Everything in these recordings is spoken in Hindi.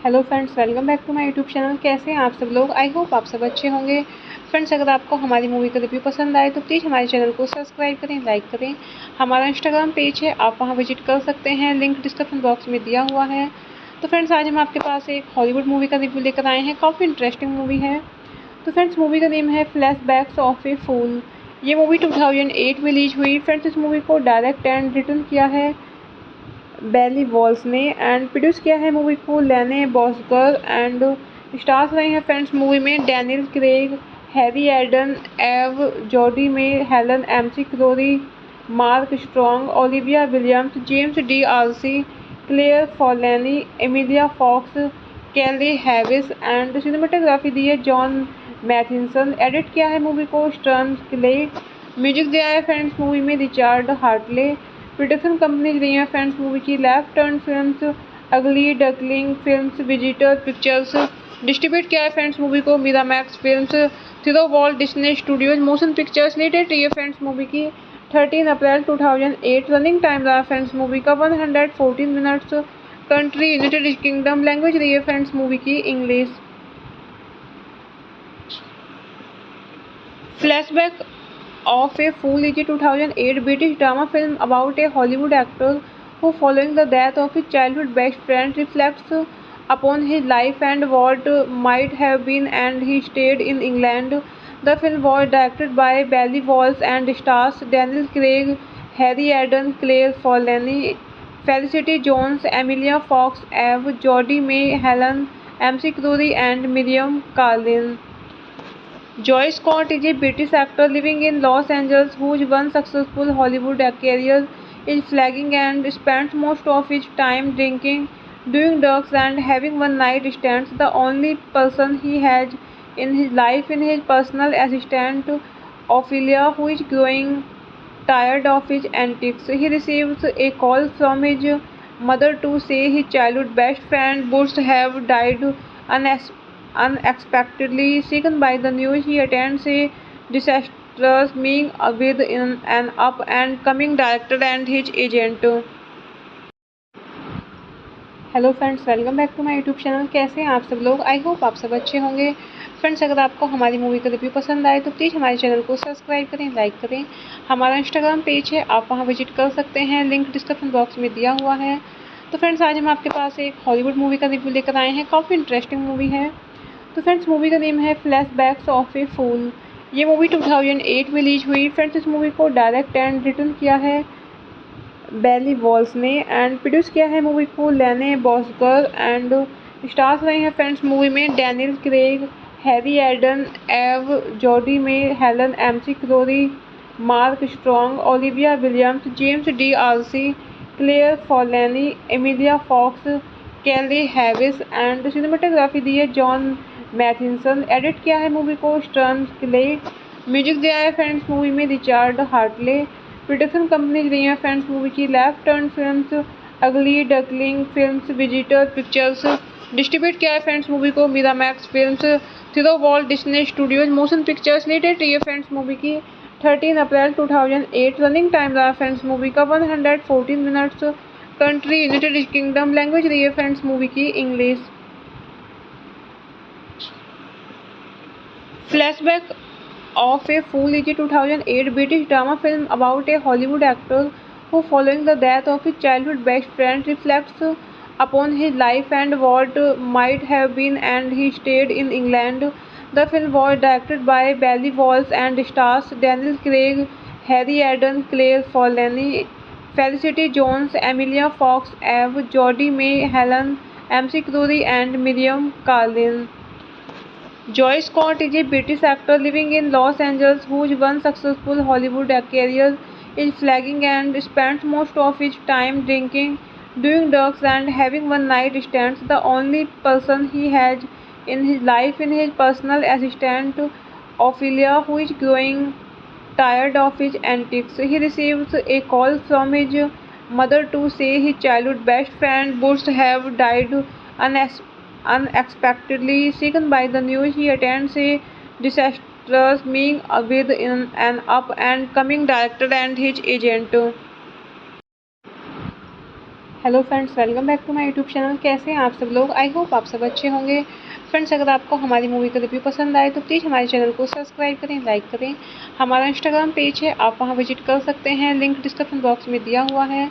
Hello friends, welcome back to my YouTube channel. कैसे हैं आप सब लोग? आई होप आप सब अच्छे होंगे। फ्रेंड्स, अगर आपको हमारी मूवी का रिव्यू पसंद आए तो प्लीज़ हमारे चैनल को सब्सक्राइब करें, लाइक करें। हमारा इंस्टाग्राम पेज है, आप वहां विजिट कर सकते हैं, लिंक डिस्क्रिप्शन बॉक्स में दिया हुआ है। तो फ्रेंड्स, आज हम आपके पास एक हॉलीवुड मूवी का रिव्यू लेकर आए हैं। काफ़ी इंटरेस्टिंग मूवी है। तो फ्रेंड्स, मूवी का नेम है फ्लैशबैक्स ऑफ ए फूल। ये मूवी 2008 में रिलीज हुई। फ्रेंड्स, इस मूवी को डायरेक्ट एंड रिटर्न किया है बेली वॉल्स ने एंड प्रोड्यूस किया है मूवी को लेने बॉसगर एंड स्टार्स रहे हैं फ्रेंड्स मूवी में Daniel Craig, Harry Eden, Eve Jodhi May Helen McCrory, Mark Strong, Olivia Williams, James D'Arcy, Claire Forlani, Emilia Fox, Keeley Hawes and cinematography दी है जॉन मैथिसन। एडिट किया है मूवी को स्टर्न क्ले। म्यूजिक दिया है फ्रेंड्स मूवी में रिचार्ड हार्टले। प्रोडक्शन कंपनीज रही हैं फ्रेंड्स मूवी की लेफ्ट टर्न फिल्म्स, अगली duckling films, visitor pictures. Distribute किया है फ्रेंड्स मूवी को Miramax films, through Walt Disney studios motion pictures. Latest रही है फ्रेंड्स मूवी की 13 अप्रैल 2008। रनिंग टाइम रहा फ्रेंड्स मूवी का 114 minutes. Country United Kingdom. Language रही है फ्रेंड्स मूवी की English. Flashback of a Fool is a 2008 British drama film about a Hollywood actor who, following the death of his childhood best friend, reflects upon his life and what might have been, and he stayed in England. The film was directed by Belly Walls and stars Daniel Craig, Harry Eden, Claire Forlani, Felicity Jones, Emilia Fox, Eve, Jodie May, Helen, MC Crury, and Miriam Carlin. Joy Scott is a British actor living in Los Angeles whose one successful Hollywood career is flagging and spends most of his time drinking, doing drugs, and having one-night stands. The only person he has in his life is his personal assistant, Ophelia, who is growing tired of his antics. He receives a call from his mother to say his childhood best friend Boots have died unexpectedly. Shaken by the news, he attends a disastrous meeting with an up and coming director and his agent. Hello friends, welcome back to my YouTube channel. कैसे हैं आप सब लोग? आई होप आप सब अच्छे होंगे। फ्रेंड्स, अगर आपको हमारी मूवी का रिव्यू पसंद आए तो प्लीज़ हमारे चैनल को सब्सक्राइब करें, लाइक करें। हमारा इंस्टाग्राम पेज है, आप वहां विजिट कर सकते हैं, लिंक डिस्क्रिप्शन बॉक्स में दिया हुआ है। तो फ्रेंड्स, आज हम आपके पास एक हॉलीवुड मूवी का रिव्यू लेकर आए हैं। काफ़ी इंटरेस्टिंग मूवी है। तो फ्रेंड्स मूवी का नेम है फ्लैशबैक्स ऑफ ए फूल। ये मूवी 2008 में रिलीज हुई। फ्रेंड्स इस मूवी को डायरेक्ट एंड रिटर्न किया है बेली वॉल्स ने एंड प्रोड्यूस किया है मूवी को लेने बॉसगर एंड स्टार्स रहे हैं फ्रेंड्स मूवी में Daniel Craig, Harry Eden, Eve Jodhi May Helen McCrory, Mark Strong, Olivia Williams, James D'Arcy, Claire Forlani, Emilia Fox, Keeley Hawes and cinematography दी है जॉन मैथिसन। एडिट किया है मूवी को स्टर्न क्ले। म्यूजिक दिया है फ्रेंड्स मूवी में रिचार्ड हार्टले। प्रोडक्शन कंपनीज रही हैं फ्रेंड्स मूवी की लेफ्ट टर्न फिल्म्स, अगली duckling films, visitor pictures. Distribute किया है फ्रेंड्स मूवी को Miramax films, through Walt Disney studios motion pictures. Latest रही है फ्रेंड्स मूवी की 13 अप्रैल 2008। रनिंग टाइम रहा फ्रेंड्स मूवी का 114 minutes. Country United Kingdom. Language रही है फ्रेंड्स मूवी की English. Flashback of a Fool is a 2008 British drama film about a Hollywood actor who, following the death of his childhood best friend, reflects upon his life and what might have been, and he stayed in England. The film was directed by Belly Walls and stars Daniel Craig, Harry Eden, Claire Forlani, Felicity Jones, Emilia Fox, Eve, Jodie May, Helen, MC Crury, and Miriam Carlin. Joy Scott is a British actor living in Los Angeles whose one successful Hollywood career is flagging and spends most of his time drinking, doing drugs, and having one-night stands. The only person he has in his life is his personal assistant Ophelia, who is growing tired of his antics. He receives a call from his mother to say his childhood best friend Bush have died unexpectedly. Shaken by the news, he attends a disastrous meeting with an up and coming director and his agent. Hello friends, welcome back to my YouTube channel. कैसे हैं आप सब लोग? आई होप आप सब अच्छे होंगे। फ्रेंड्स अगर आपको हमारी मूवी का रिव्यू पसंद आए तो प्लीज़ हमारे चैनल को सब्सक्राइब करें, लाइक करें। हमारा इंस्टाग्राम पेज है, आप वहां विजिट कर सकते हैं, लिंक डिस्क्रिप्शन बॉक्स में दिया हुआ है।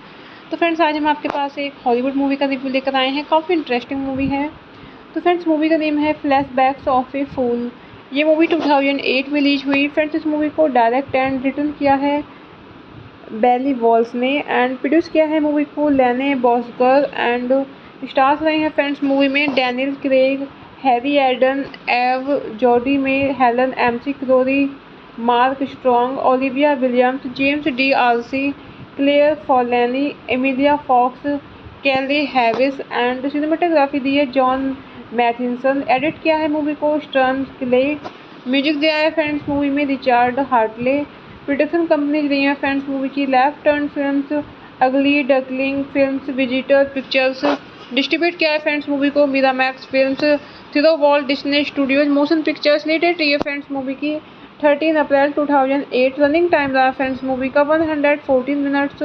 तो फ्रेंड्स आज हम आपके पास एक हॉलीवुड मूवी का रिव्यू लेकर आए हैं। काफ़ी इंटरेस्टिंग मूवी है। तो फ्रेंड्स मूवी का नेम है फ्लैशबैक्स ऑफ ए फूल। ये मूवी 2008 में रिलीज हुई। फ्रेंड्स इस मूवी को डायरेक्ट एंड रिटर्न किया है बेली वॉल्स ने एंड प्रोड्यूस किया है मूवी को लेने बॉसगर एंड स्टार्स रहे हैं फ्रेंड्स मूवी में Daniel Craig, Harry Eden, Eve Jodhi May Helen McCrory, Mark Strong, Olivia Williams, James D'Arcy, Claire Forlani, Emilia Fox, Keeley Hawes and cinematography दी है जॉन मैथिसन। एडिट किया है मूवी को स्टर्न क्ले। म्यूजिक दिया है फ्रेंड्स मूवी में रिचार्ड हार्टले। प्रोडक्शन कंपनीज रही हैं फ्रेंड्स मूवी की लेफ्ट टर्न फिल्म्स, अगली duckling films, visitor pictures. Distribute किया है फ्रेंड्स मूवी को Miramax films, through Walt Disney studios motion pictures. Latest रही है फ्रेंड्स मूवी की 13 अप्रैल 2008। रनिंग टाइम रहा फ्रेंड्स मूवी का 114 minutes.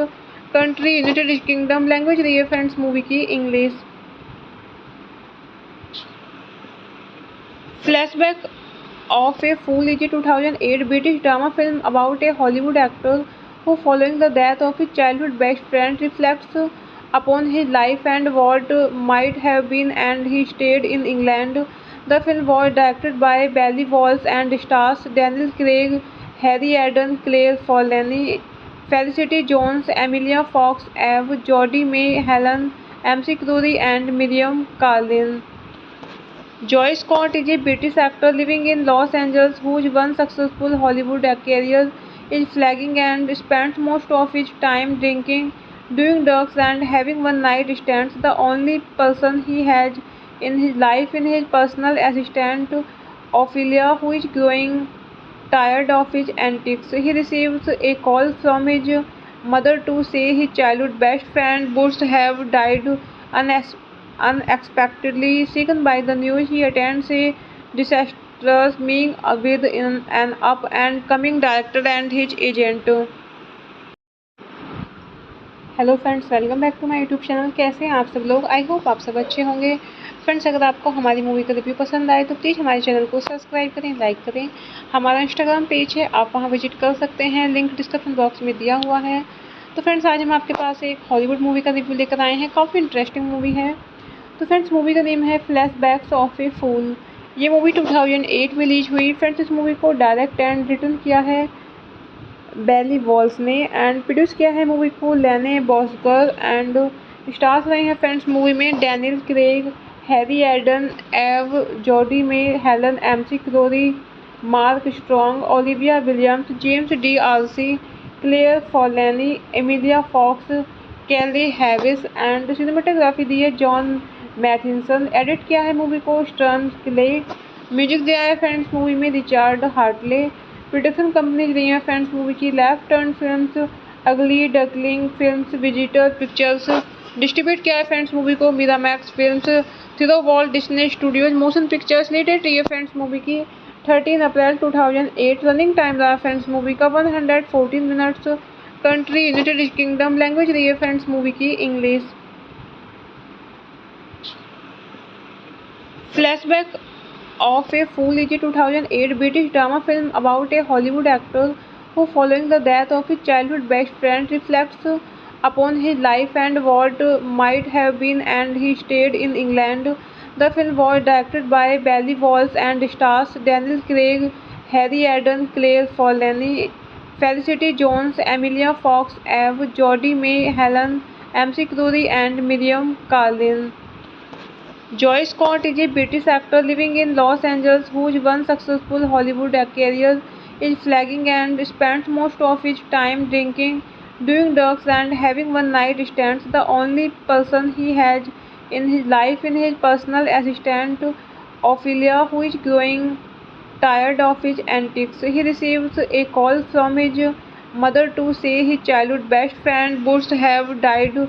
Country United Kingdom. Language रही है फ्रेंड्स मूवी की English. Flashback of a Fool is a 2008 British drama film about a Hollywood actor who, following the death of his childhood best friend, reflects upon his life and what might have been, and he stayed in England. The film was directed by Belly Walls and stars Daniel Craig, Harry Eden, Claire Forlani, Felicity Jones, Emilia Fox, Eve, Jodie May, Helen, MC Crury, and Miriam Carlin. Joy Scott is a British actor living in Los Angeles whose one successful Hollywood career is flagging and spends most of his time drinking, doing drugs, and having one-night stands. The only person he has in his life is his personal assistant Ophelia, who is growing tired of his antics. He receives a call from his mother to say his childhood best friend Bush have died unexpectedly. Shaken by the news, he attends a disastrous meeting with an up and coming director and his agent. Hello friends, welcome back to my YouTube channel. कैसे हैं आप सब लोग? आई होप आप सब अच्छे होंगे। फ्रेंड्स अगर आपको हमारी मूवी का रिव्यू पसंद आए तो प्लीज़ हमारे चैनल को सब्सक्राइब करें, लाइक करें। हमारा इंस्टाग्राम पेज है, आप वहां विजिट कर सकते हैं, लिंक डिस्क्रिप्शन बॉक्स में दिया हुआ है। तो फ्रेंड्स आज हम आपके पास एक हॉलीवुड मूवी का रिव्यू लेकर आए हैं। काफ़ी इंटरेस्टिंग मूवी है। तो फ्रेंड्स मूवी का नेम है फ्लैशबैक्स ऑफ ए फूल। ये मूवी 2008 में रिलीज हुई। फ्रेंड्स इस मूवी को डायरेक्ट एंड रिटर्न किया है बेली वॉल्स ने एंड प्रोड्यूस किया है मूवी को लेने बॉसगर एंड स्टार्स रहे हैं फ्रेंड्स मूवी में Daniel Craig, Harry Eden, Eve Jodhi May Helen McCrory, Mark Strong, Olivia Williams, James D'Arcy, Claire Forlani, Emilia Fox, Keeley Hawes and cinematography दी है जॉन मैथिसन। एडिट किया है मूवी को स्टर्न क्ले। म्यूजिक दिया है फ्रेंड्स मूवी में रिचार्ड हार्टले। प्रोडक्शन कंपनीज रही हैं फ्रेंड्स मूवी की लेफ्ट टर्न फिल्म्स, अगली duckling films, visitor pictures. Distribute किया है फ्रेंड्स मूवी को Miramax films, through Walt Disney studios motion pictures. Latest रही है फ्रेंड्स मूवी की 13 अप्रैल 2008। रनिंग टाइम रहा फ्रेंड्स मूवी का 114 minutes. Country United Kingdom. Language रही है फ्रेंड्स मूवी की English. Flashback of a Fool is a 2008 British drama film about a Hollywood actor who, following the death of his childhood best friend, reflects upon his life and what might have been, and he stayed in England. The film was directed by Bailey Walsh and stars Daniel Craig, Harry Eden, Claire Forlani, Felicity Jones, Emilia Fox, Eve, Jodie May, Helen MC Crury, and Miriam Carlin. Joy Scott is a British actor living in Los Angeles whose one successful Hollywood career is flagging and spends most of his time drinking, doing drugs, and having one-night stands. The only person he has in his life is his personal assistant Ophelia, who is growing tired of his antics. He receives a call from his mother to say his childhood best friend Bush have died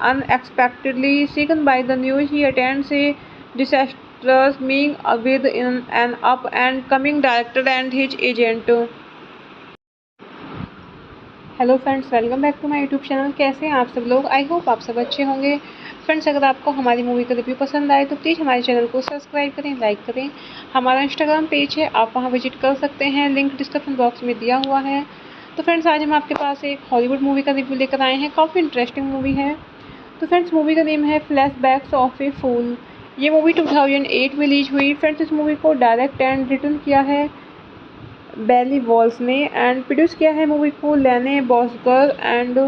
unexpectedly. Shaken by the news, he attends a disastrous meeting with an up and coming director and his agent. Hello friends, welcome back to my YouTube channel. कैसे हैं आप सब लोग? आई होप आप सब अच्छे होंगे। फ्रेंड्स अगर आपको हमारी मूवी का रिव्यू पसंद आए तो प्लीज़ हमारे चैनल को सब्सक्राइब करें, लाइक करें। हमारा इंस्टाग्राम पेज है, आप वहां विजिट कर सकते हैं, लिंक डिस्क्रिप्शन बॉक्स में दिया हुआ है। तो फ्रेंड्स आज हम आपके पास एक हॉलीवुड मूवी का रिव्यू लेकर आए हैं। काफ़ी इंटरेस्टिंग मूवी है। तो फ्रेंड्स मूवी का नेम है फ्लैशबैक्स ऑफ ए फूल। ये मूवी 2008 में रिलीज हुई। फ्रेंड्स इस मूवी को डायरेक्ट एंड रिटर्न किया है बेली वॉल्स ने एंड प्रोड्यूस किया है मूवी को लेने बॉसगर एंड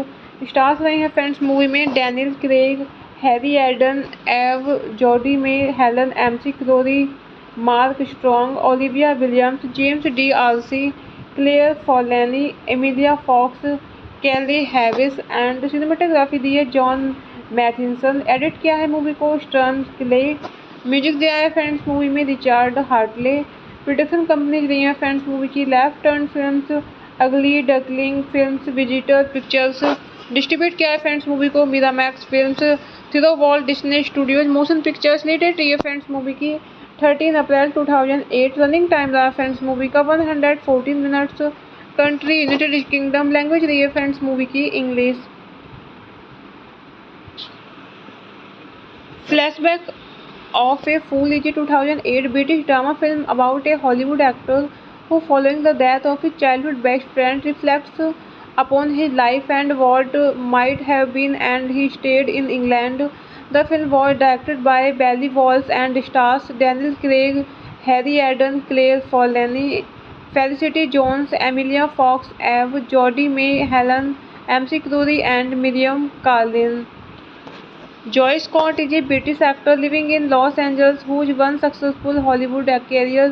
स्टार्स रहे हैं फ्रेंड्स मूवी में Daniel Craig, Harry Eden, Eve Jodhi May Helen McCrory, Mark Strong, Olivia Williams, James D'Arcy, Claire Forlani, Emilia Fox, Keeley Hawes and cinematography दी है जॉन मैथिसन। एडिट किया है मूवी को स्टर्न क्ले। म्यूजिक दिया है फ्रेंड्स मूवी में रिचार्ड हार्टले। प्रोडक्शन कंपनीज रही हैं फ्रेंड्स मूवी की लेफ्ट टर्न फिल्म्स, अगली duckling films, visitor pictures. Distribute किया है फ्रेंड्स मूवी को Miramax films, through Walt Disney studios motion pictures. Latest रही है फ्रेंड्स मूवी की 13 अप्रैल 2008। रनिंग टाइम रहा फ्रेंड्स मूवी का 114 minutes. Country United Kingdom. Language रही है फ्रेंड्स मूवी की English. Flashback of a Fool is a 2008 British drama film about a Hollywood actor who, following the death of his childhood best friend, reflects upon his life and what might have been, and he stayed in England. The film was directed by Bailey Walsh and stars Daniel Craig, Harry Eden, Claire Forlani, Felicity Jones, Emilia Fox, Eve, Jodie May, Helen MC Crury, and Miriam Carlin. Joy Scott is a British actor living in Los Angeles whose one successful Hollywood career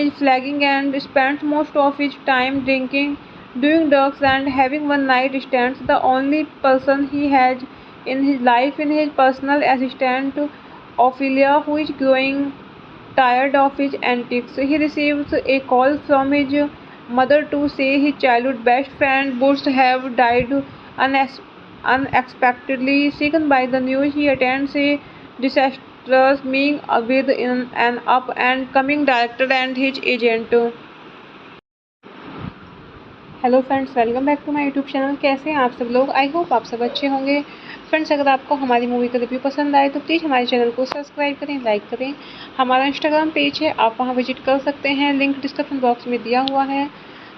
is flagging and spends most of his time drinking, doing drugs, and having one-night stands. The only person he has in his life is his personal assistant Ophelia, who is growing tired of his antics. He receives a call from his mother to say his childhood best friend Bush have died unexpectedly. Shaken by the news, he attends a disastrous meeting with an up and coming director and his agent. Hello friends, welcome back to my YouTube channel. कैसे हैं आप सब लोग? आई होप आप सब अच्छे होंगे। फ्रेंड्स अगर आपको हमारी मूवी का रिव्यू पसंद आए तो प्लीज़ हमारे चैनल को सब्सक्राइब करें, लाइक करें। हमारा इंस्टाग्राम पेज है, आप वहां विजिट कर सकते हैं, लिंक डिस्क्रिप्शन बॉक्स में दिया हुआ है।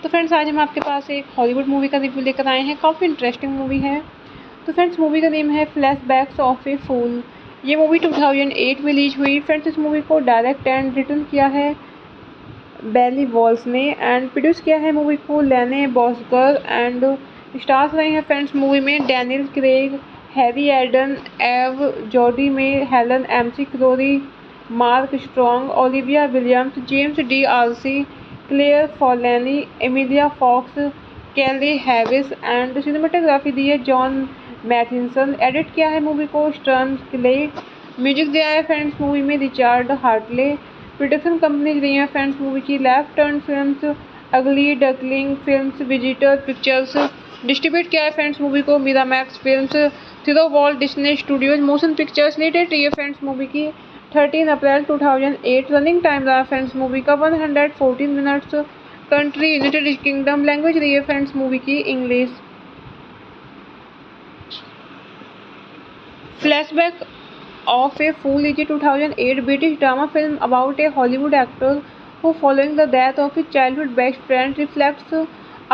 तो फ्रेंड्स आज हम आपके पास एक हॉलीवुड मूवी का रिव्यू लेकर आए हैं। काफ़ी इंटरेस्टिंग मूवी है। तो फ्रेंड्स मूवी का नेम है फ्लैशबैक्स ऑफ ए फूल। ये मूवी 2008 में रिलीज हुई। फ्रेंड्स इस मूवी को डायरेक्ट एंड रिटर्न किया है बेली वॉल्स ने एंड प्रोड्यूस किया है मूवी को लेने बॉसगर एंड स्टार्स रहे हैं फ्रेंड्स मूवी में Daniel Craig, Harry Eden, Eve Jodhi May Helen McCrory, Mark Strong, Olivia Williams, James D'Arcy, Claire Forlani, Emilia Fox, Keeley Hawes and cinematography दी है जॉन मैथिसन। एडिट किया है मूवी को स्टर्न क्ले। म्यूजिक दिया है फ्रेंड्स मूवी में रिचार्ड हार्टले। प्रोडक्शन कंपनीज रही हैं फ्रेंड्स मूवी की लेफ्ट टर्न फिल्म्स, अगली duckling films, visitor pictures. Distribute किया है फ्रेंड्स मूवी को Miramax films, through Walt Disney studios motion pictures. Latest रही है फ्रेंड्स मूवी की 13 अप्रैल 2008। रनिंग टाइम रहा फ्रेंड्स मूवी का 114 minutes. Country United Kingdom. Language रही है फ्रेंड्स मूवी की English. Flashback of a Fool is a 2008 British drama film about a Hollywood actor who, following the death of his childhood best friend, reflects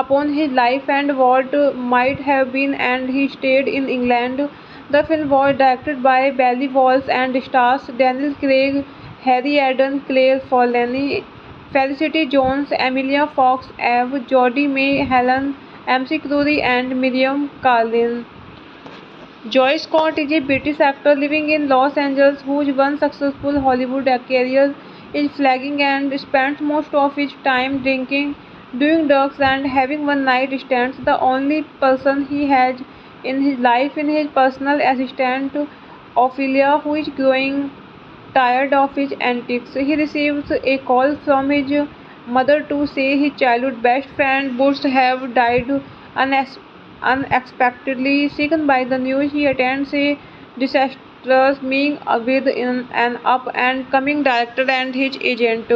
upon his life and what might have been, and he stayed in England. The film was directed by Bailey Walsh and stars Daniel Craig, Harry Eden, Claire Forlani, Felicity Jones, Emilia Fox, Eve, Jodie May, Helen MC Crury, and Miriam Carlin. Joy Scott is a British actor living in Los Angeles whose one successful Hollywood career is flagging and spends most of his time drinking, doing drugs, and having one-night stands. The only person he has in his life is his personal assistant Ophelia, who is growing tired of his antics. He receives a call from his mother to say his childhood best friend Bush have died unexpectedly. Shaken by the news, he attends a disastrous meeting with an up and coming director and his agent.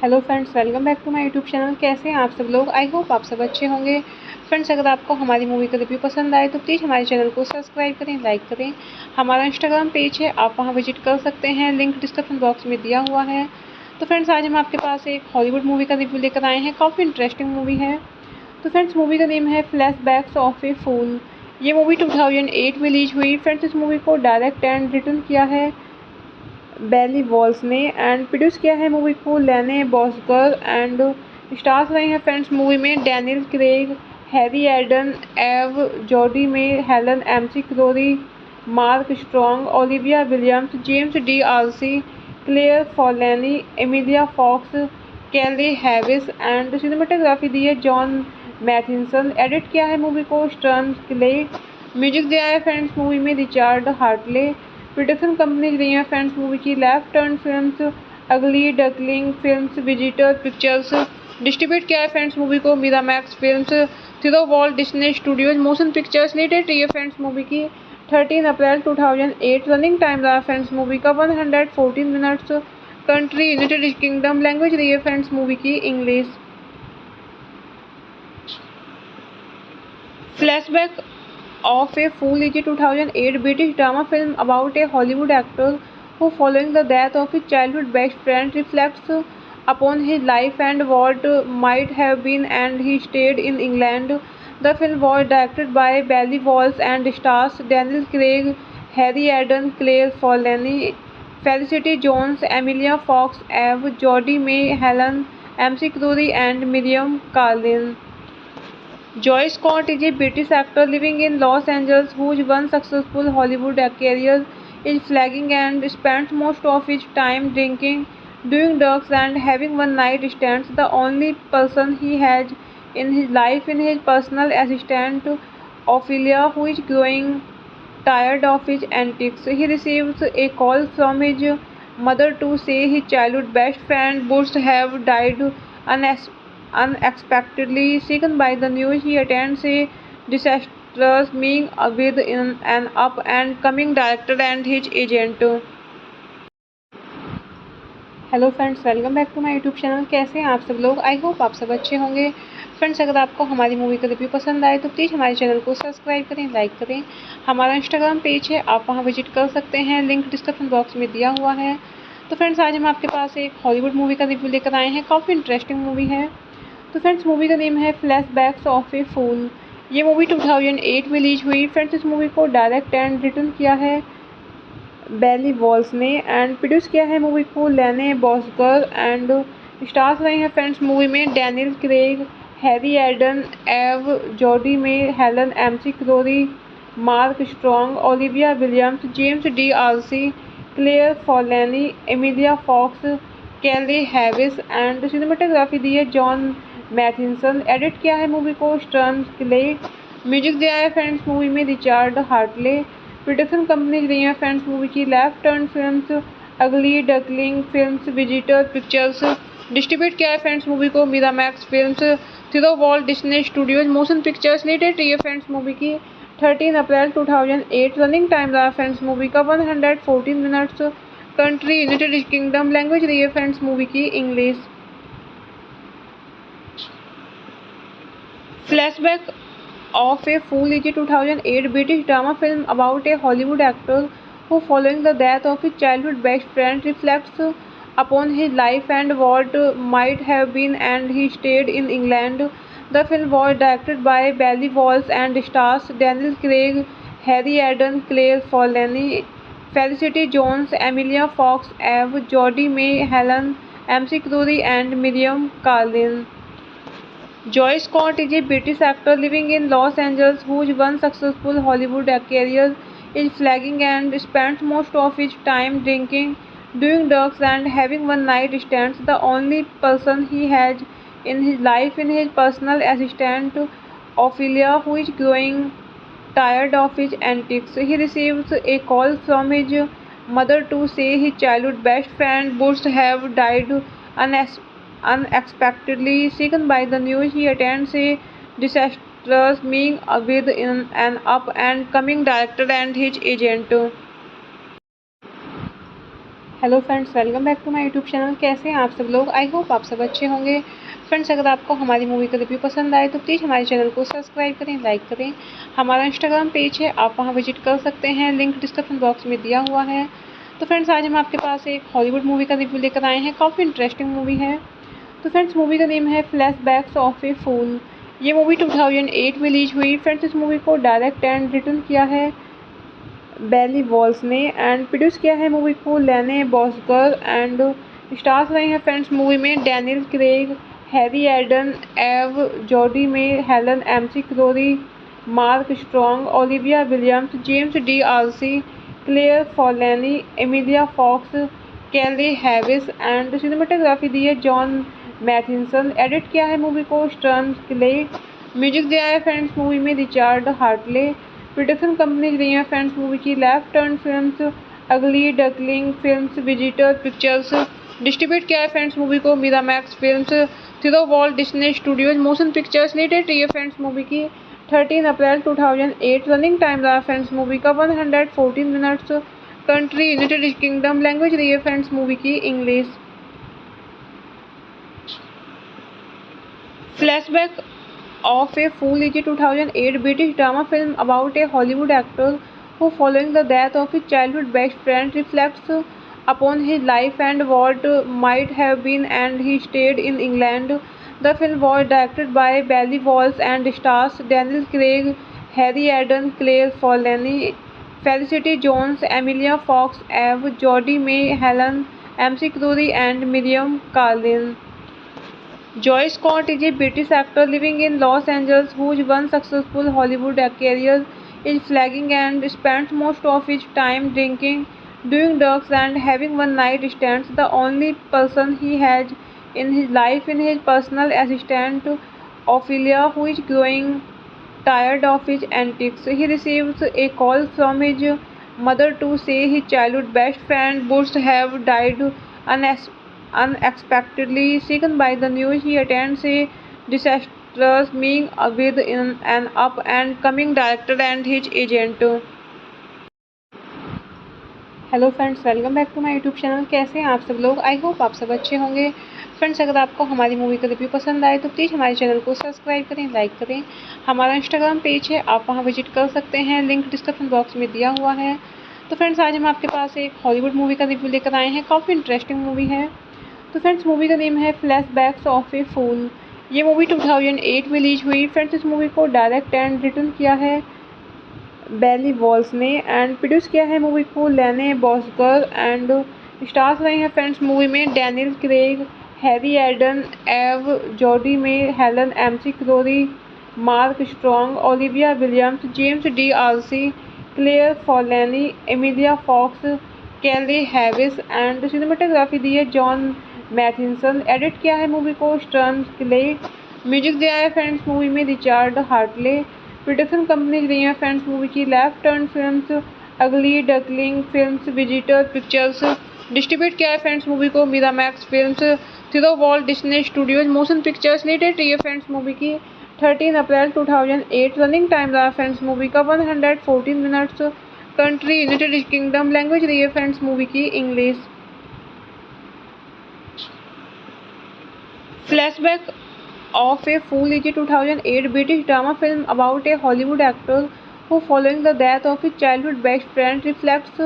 Hello friends, welcome back to my YouTube channel. कैसे हैं आप सब लोग? आई होप आप सब अच्छे होंगे। फ्रेंड्स अगर आपको हमारी मूवी का रिव्यू पसंद आए तो प्लीज़ हमारे चैनल को सब्सक्राइब करें, लाइक करें। हमारा इंस्टाग्राम पेज है, आप वहां विजिट कर सकते हैं, लिंक डिस्क्रिप्शन बॉक्स में दिया हुआ है। तो फ्रेंड्स आज हम आपके पास एक हॉलीवुड मूवी का रिव्यू लेकर आए हैं। काफ़ी इंटरेस्टिंग मूवी है। तो फ्रेंड्स मूवी का नेम है फ्लैशबैक्स ऑफ ए फूल। ये मूवी 2008 में रिलीज हुई। फ्रेंड्स इस मूवी को डायरेक्ट एंड रिटर्न किया है बेली वॉल्स ने एंड प्रोड्यूस किया है मूवी को लेने बॉसगर एंड स्टार्स रहे हैं फ्रेंड्स मूवी में Daniel Craig, Harry Eden, Eve Jodhi May Helen McCrory, Mark Strong, Olivia Williams, James D'Arcy, Claire Forlani, Emilia Fox, Keeley Hawes and cinematography दी है जॉन मैथिसन। एडिट किया है मूवी को स्टर्न क्ले। म्यूजिक दिया है फ्रेंड्स मूवी में रिचार्ड हार्टले। प्रोडक्शन कंपनीज रही हैं फ्रेंड्स मूवी की लेफ्ट टर्न फिल्म्स, अगली duckling films, visitor pictures. Distribute किया है फ्रेंड्स मूवी को Miramax films, through Walt Disney studios motion pictures. Latest रही है फ्रेंड्स मूवी की 13 अप्रैल 2008। रनिंग टाइम रहा फ्रेंड्स मूवी का 114 minutes. Country United Kingdom. Language रही है फ्रेंड्स मूवी की English. Flashback of a Fool is a 2008 British drama film about a Hollywood actor who, following the death of his childhood best friend, reflects upon his life and what might have been, and he stayed in England. The film was directed by Bailey Walsh and stars Daniel Craig, Harry Eden, Claire Forlani, Felicity Jones, Emilia Fox, Eve, Jodie May, Helen MC Crury, and Miriam Carlin. Joy Scott is a British actor living in Los Angeles whose one successful Hollywood career is flagging and spends most of his time drinking, doing drugs, and having one-night stands. The only person he has in his life is his personal assistant Ophelia, who is growing tired of his antics. He receives a call from his mother to say his childhood best friend Bush have died unexpectedly. Shaken by the news, he attends a disastrous meeting with an up and coming director and his agent. Hello friends, welcome back to my YouTube channel. कैसे हैं आप सब लोग? आई होप आप सब अच्छे होंगे। फ्रेंड्स अगर आपको हमारी मूवी का रिव्यू पसंद आए तो प्लीज़ हमारे चैनल को सब्सक्राइब करें, लाइक करें। हमारा इंस्टाग्राम पेज है, आप वहां विजिट कर सकते हैं, लिंक डिस्क्रिप्शन बॉक्स में दिया हुआ है। तो फ्रेंड्स आज हम आपके पास एक हॉलीवुड मूवी का रिव्यू लेकर आए हैं। काफ़ी इंटरेस्टिंग मूवी है। तो फ्रेंड्स मूवी का नेम है फ्लैशबैक्स ऑफ ए फूल। ये मूवी 2008 में रिलीज हुई। फ्रेंड्स इस मूवी को डायरेक्ट एंड रिटर्न किया है बेली वॉल्स ने एंड प्रोड्यूस किया है मूवी को लेने बॉसगर एंड स्टार्स रहे हैं फ्रेंड्स मूवी में Daniel Craig, Harry Eden, Eve Jodhi May Helen McCrory, Mark Strong, Olivia Williams, James D'Arcy, Claire Forlani, Emilia Fox, Keeley Hawes and cinematography दी है जॉन मैथिसन। एडिट किया है मूवी को स्टर्न क्ले। म्यूजिक दिया है फ्रेंड्स मूवी में रिचार्ड हार्टले। प्रोडक्शन कंपनीज रही हैं फ्रेंड्स मूवी की लेफ्ट टर्न फिल्म्स, अगली duckling films, visitor pictures. Distribute किया है फ्रेंड्स मूवी को Miramax films, through Walt Disney studios motion pictures. Latest रही है फ्रेंड्स मूवी की 13 अप्रैल 2008। रनिंग टाइम रहा फ्रेंड्स मूवी का 114 minutes. Country United Kingdom. Language रही है फ्रेंड्स मूवी की English. Flashback of a Fool is a 2008 British drama film about a Hollywood actor who, following the death of his childhood best friend, reflects upon his life and what might have been, and he stayed in England. The film was directed by Bailey Walsh and stars Daniel Craig, Harry Eden, Claire Forlani, Felicity Jones, Emilia Fox, Eve, Jodie May, Helen MC Crury, and Miriam Carlin. Joy Scott is a British actor living in Los Angeles whose one successful Hollywood career is flagging and spends most of his time drinking, doing drugs, and having one-night stands. The only person he has in his life is his personal assistant Ophelia, who is growing tired of his antics. He receives a call from his mother to say his childhood best friend Bush have died unexpectedly. Shaken by the news, he attends a disastrous meeting with an up and coming director and his agent. Hello friends, welcome back to my YouTube channel. कैसे हैं आप सब लोग? आई होप आप सब अच्छे होंगे। फ्रेंड्स अगर आपको हमारी मूवी का रिव्यू पसंद आए तो प्लीज़ हमारे चैनल को सब्सक्राइब करें, लाइक करें। हमारा इंस्टाग्राम पेज है, आप वहां विजिट कर सकते हैं, लिंक डिस्क्रिप्शन बॉक्स में दिया हुआ है। तो फ्रेंड्स आज हम आपके पास एक हॉलीवुड मूवी का रिव्यू लेकर आए हैं। काफ़ी इंटरेस्टिंग मूवी है। तो फ्रेंड्स मूवी का नेम है फ्लैशबैक्स ऑफ ए फूल। ये मूवी 2008 में रिलीज हुई। फ्रेंड्स इस मूवी को डायरेक्ट एंड रिटर्न किया है बेली वॉल्स ने एंड प्रोड्यूस किया है मूवी को लेने बॉसगर एंड स्टार्स रहे हैं फ्रेंड्स मूवी में Daniel Craig, Harry Eden, Eve Jodhi May Helen McCrory, Mark Strong, Olivia Williams, James D'Arcy, Claire Forlani, Emilia Fox, Keeley Hawes and cinematography दी है जॉन मैथिसन। एडिट किया है मूवी को स्टर्न क्ले। म्यूजिक दिया है फ्रेंड्स मूवी में रिचार्ड हार्टले। प्रोडक्शन कंपनीज रही हैं फ्रेंड्स मूवी की लेफ्ट टर्न फिल्म्स, अगली duckling films, visitor pictures. Distribute किया है फ्रेंड्स मूवी को Miramax films, through Walt Disney studios motion pictures. Latest रही है फ्रेंड्स मूवी की 13 अप्रैल 2008। रनिंग टाइम रहा फ्रेंड्स मूवी का 114 minutes. Country United Kingdom. Language रही है फ्रेंड्स मूवी की English. Flashback of a Fool is a 2008 British drama film about a Hollywood actor who, following the death of his childhood best friend, reflects upon his life and what might have been, and he stayed in England. The film was directed by Bailey Walsh and stars Daniel Craig, Harry Eden, Claire Forlani, Felicity Jones, Emilia Fox, Eve, Jodie May, Helen MC Crury, and Miriam Carlin. Joy Scott is a British actor living in Los Angeles whose one successful Hollywood career is flagging and spends most of his time drinking, doing drugs, and having one-night stands. The only person he has in his life is his personal assistant Ophelia, who is growing tired of his antics. He receives a call from his mother to say his childhood best friend Bush have died unexpectedly. Shaken by the news, he attends a disastrous meeting with an up and coming director and his agent. Hello friends, welcome back to my YouTube channel. कैसे हैं आप सब लोग? आई होप आप सब अच्छे होंगे। फ्रेंड्स अगर आपको हमारी मूवी का रिव्यू पसंद आए तो प्लीज़ हमारे चैनल को सब्सक्राइब करें, लाइक करें। हमारा इंस्टाग्राम पेज है, आप वहां विजिट कर सकते हैं, लिंक डिस्क्रिप्शन बॉक्स में दिया हुआ है। तो फ्रेंड्स आज हम आपके पास एक हॉलीवुड मूवी का रिव्यू लेकर आए हैं। काफ़ी इंटरेस्टिंग मूवी है। तो फ्रेंड्स मूवी का नेम है फ्लैशबैक्स ऑफ ए फूल। ये मूवी 2008 में रिलीज हुई। फ्रेंड्स इस मूवी को डायरेक्ट एंड रिटर्न किया है बेली वॉल्स ने एंड प्रोड्यूस किया है मूवी को लेने बॉसगर एंड स्टार्स रहे हैं फ्रेंड्स मूवी में Daniel Craig, Harry Eden, Eve Jodhi May Helen McCrory, Mark Strong, Olivia Williams, James D'Arcy, Claire Forlani, Emilia Fox, Keeley Hawes and cinematography दी है जॉन मैथिसन। एडिट किया है मूवी को स्टर्न क्ले। म्यूजिक दिया है फ्रेंड्स मूवी में रिचार्ड हार्टले। प्रोडक्शन कंपनीज रही हैं फ्रेंड्स मूवी की लेफ्ट टर्न फिल्म्स, अगली duckling films, visitor pictures. Distribute किया है फ्रेंड्स मूवी को Miramax films, through Walt Disney studios motion pictures. Latest रही है फ्रेंड्स मूवी की 13 अप्रैल 2008। रनिंग टाइम रहा फ्रेंड्स मूवी का 114 minutes. Country United Kingdom. Language रही है फ्रेंड्स मूवी की English. Flashback of a Fool is a 2008 British drama film about a Hollywood actor who, following the death of his childhood best friend, reflects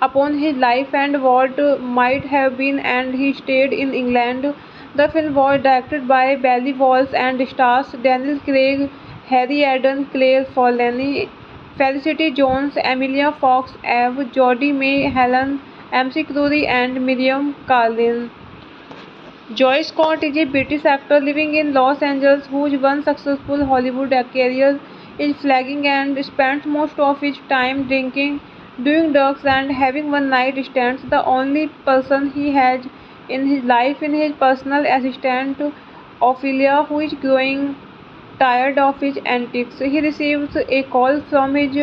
upon his life and what might have been, and he stayed in England. The film was directed by Bailey Walsh and stars Daniel Craig, Harry Eden, Claire Forlani, Felicity Jones, Emilia Fox, Eve, Jodie May, Helen MC Crury, and Miriam Carlin. Joy Scott is a British actor living in Los Angeles whose one successful Hollywood career is flagging and spends most of his time drinking, doing drugs, and having one-night stands. The only person he has in his life is his personal assistant Ophelia, who is growing tired of his antics. He receives a call from his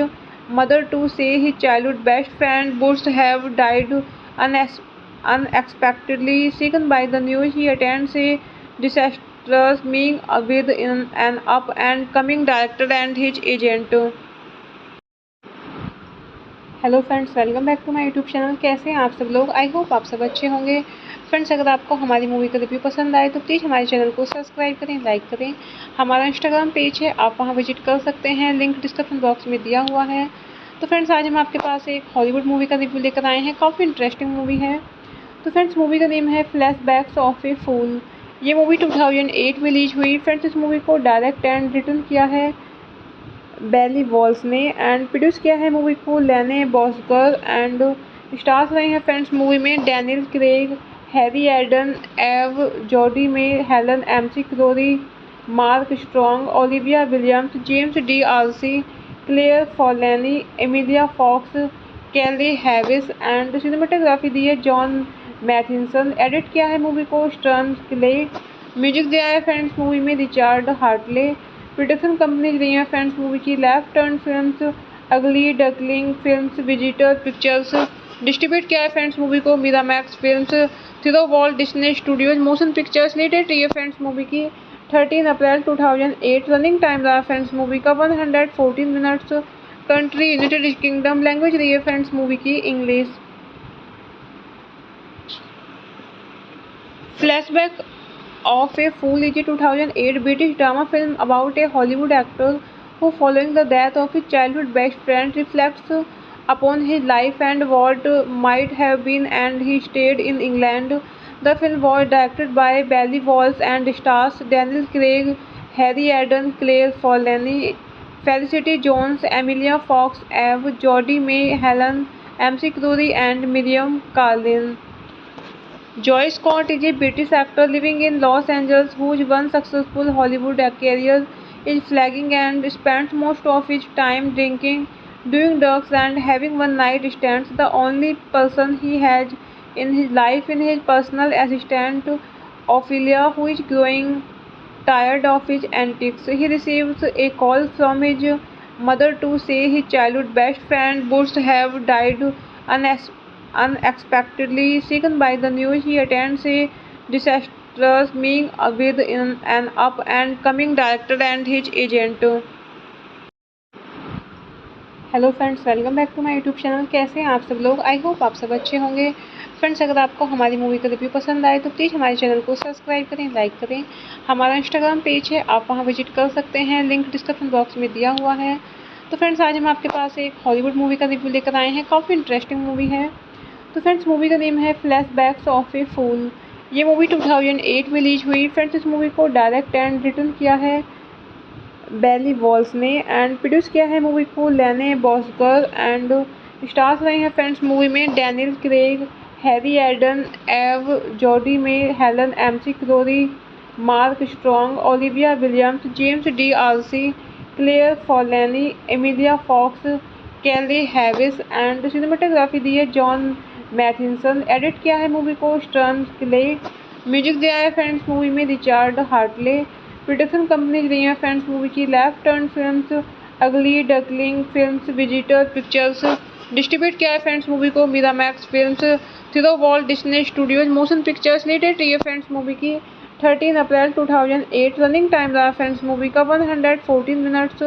mother to say his childhood best friend Bush have died unexpectedly. Shaken by the news, he attends a disastrous meeting with an up and coming director and his agent. Hello friends, welcome back to my YouTube channel. कैसे हैं आप सब लोग? आई होप आप सब अच्छे होंगे। फ्रेंड्स अगर आपको हमारी मूवी का रिव्यू पसंद आए तो प्लीज़ हमारे चैनल को सब्सक्राइब करें, लाइक करें। हमारा इंस्टाग्राम पेज है, आप वहां विजिट कर सकते हैं, लिंक डिस्क्रिप्शन बॉक्स में दिया हुआ है। तो फ्रेंड्स आज हम आपके पास एक हॉलीवुड मूवी का रिव्यू लेकर आए हैं। काफ़ी इंटरेस्टिंग मूवी है। तो फ्रेंड्स मूवी का नेम है फ्लैशबैक्स ऑफ ए फूल। ये मूवी 2008 में रिलीज हुई। फ्रेंड्स इस मूवी को डायरेक्ट एंड रिटर्न किया है बेली वॉल्स ने एंड प्रोड्यूस किया है मूवी को लेने बॉसगर एंड स्टार्स रहे हैं फ्रेंड्स मूवी में Daniel Craig, Harry Eden, Eve Jodhi May Helen McCrory, Mark Strong, Olivia Williams, James D'Arcy, Claire Forlani, Emilia Fox, Keeley Hawes and cinematography दी है जॉन मैथिसन। एडिट किया है मूवी को स्टर्न क्ले। म्यूजिक दिया है फ्रेंड्स मूवी में रिचार्ड हार्टले। प्रोडक्शन कंपनीज रही हैं फ्रेंड्स मूवी की लेफ्ट टर्न फिल्म्स, अगली duckling films, visitor pictures. Distribute किया है फ्रेंड्स मूवी को Miramax films, through Walt Disney studios motion pictures. Latest रही है फ्रेंड्स मूवी की 13 अप्रैल 2008। रनिंग टाइम रहा फ्रेंड्स मूवी का 114 minutes. Country United Kingdom. Language रही है फ्रेंड्स मूवी की English. Flashback of a Fool is a 2008 British drama film about a Hollywood actor who, following the death of his childhood best friend, reflects upon his life and what might have been, and he stayed in England. The film was directed by Bailey Walsh and stars Daniel Craig, Harry Eden, Claire Forlani, Felicity Jones, Emilia Fox, Eve, Jodie May, Helen MC Crury, and Miriam Carlin. Joy Scott is a British actor living in Los Angeles whose one successful Hollywood career is flagging and spends most of his time drinking, doing drugs, and having one-night stands. The only person he has in his life is his personal assistant Ophelia, who is growing tired of his antics. He receives a call from his mother to say his childhood best friend Bush have died unexpectedly. Shaken by the news, he attends a disastrous meeting with an up and coming director and his agent. Hello friends, welcome back to my YouTube channel. कैसे हैं आप सब लोग? आई होप आप सब अच्छे होंगे। फ्रेंड्स अगर आपको हमारी मूवी का रिव्यू पसंद आए तो प्लीज़ हमारे चैनल को सब्सक्राइब करें, लाइक करें। हमारा इंस्टाग्राम पेज है, आप वहां विजिट कर सकते हैं, लिंक डिस्क्रिप्शन बॉक्स में दिया हुआ है। तो फ्रेंड्स आज हम आपके पास एक हॉलीवुड मूवी का रिव्यू लेकर आए हैं। काफ़ी इंटरेस्टिंग मूवी है। तो फ्रेंड्स मूवी का नेम है फ्लैशबैक्स ऑफ ए फूल। ये मूवी 2008 में रिलीज हुई। फ्रेंड्स इस मूवी को डायरेक्ट एंड रिटर्न किया है बेली वॉल्स ने एंड प्रोड्यूस किया है मूवी को लेने बॉसगर एंड स्टार्स रहे हैं फ्रेंड्स मूवी में Daniel Craig, Harry Eden, Eve Jodhi May Helen McCrory, Mark Strong, Olivia Williams, James D'Arcy, Claire Forlani, Emilia Fox, Keeley Hawes and cinematography दी है जॉन मैथिसन। एडिट किया है मूवी को स्टर्न क्ले। म्यूजिक दिया है फ्रेंड्स मूवी में रिचार्ड हार्टले। प्रोडक्शन कंपनीज रही हैं फ्रेंड्स मूवी की लेफ्ट टर्न फिल्म्स, अगली duckling films, visitor pictures. Distribute किया है फ्रेंड्स मूवी को Miramax films, through Walt Disney studios motion pictures. Latest रही है फ्रेंड्स मूवी की 13 अप्रैल 2008। रनिंग टाइम रहा फ्रेंड्स मूवी का 114 minutes.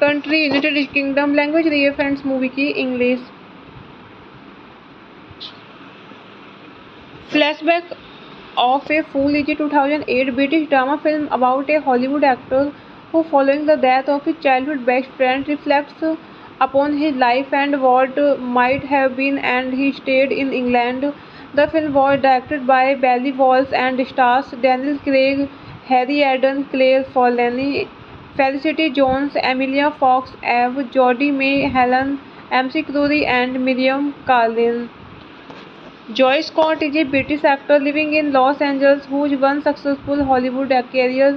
Country United Kingdom. Language रही है फ्रेंड्स मूवी की English. Flashback of a Fool is a 2008 British drama film about a Hollywood actor who, following the death of his childhood best friend, reflects upon his life and what might have been, and he stayed in England. The film was directed by Bailey Walsh and stars Daniel Craig, Harry Eden, Claire Forlani, Felicity Jones, Emilia Fox, Eve, Jodie May, Helen MC Crury, and Miriam Carlin. Joy Scott is a British actor living in Los Angeles whose one successful Hollywood career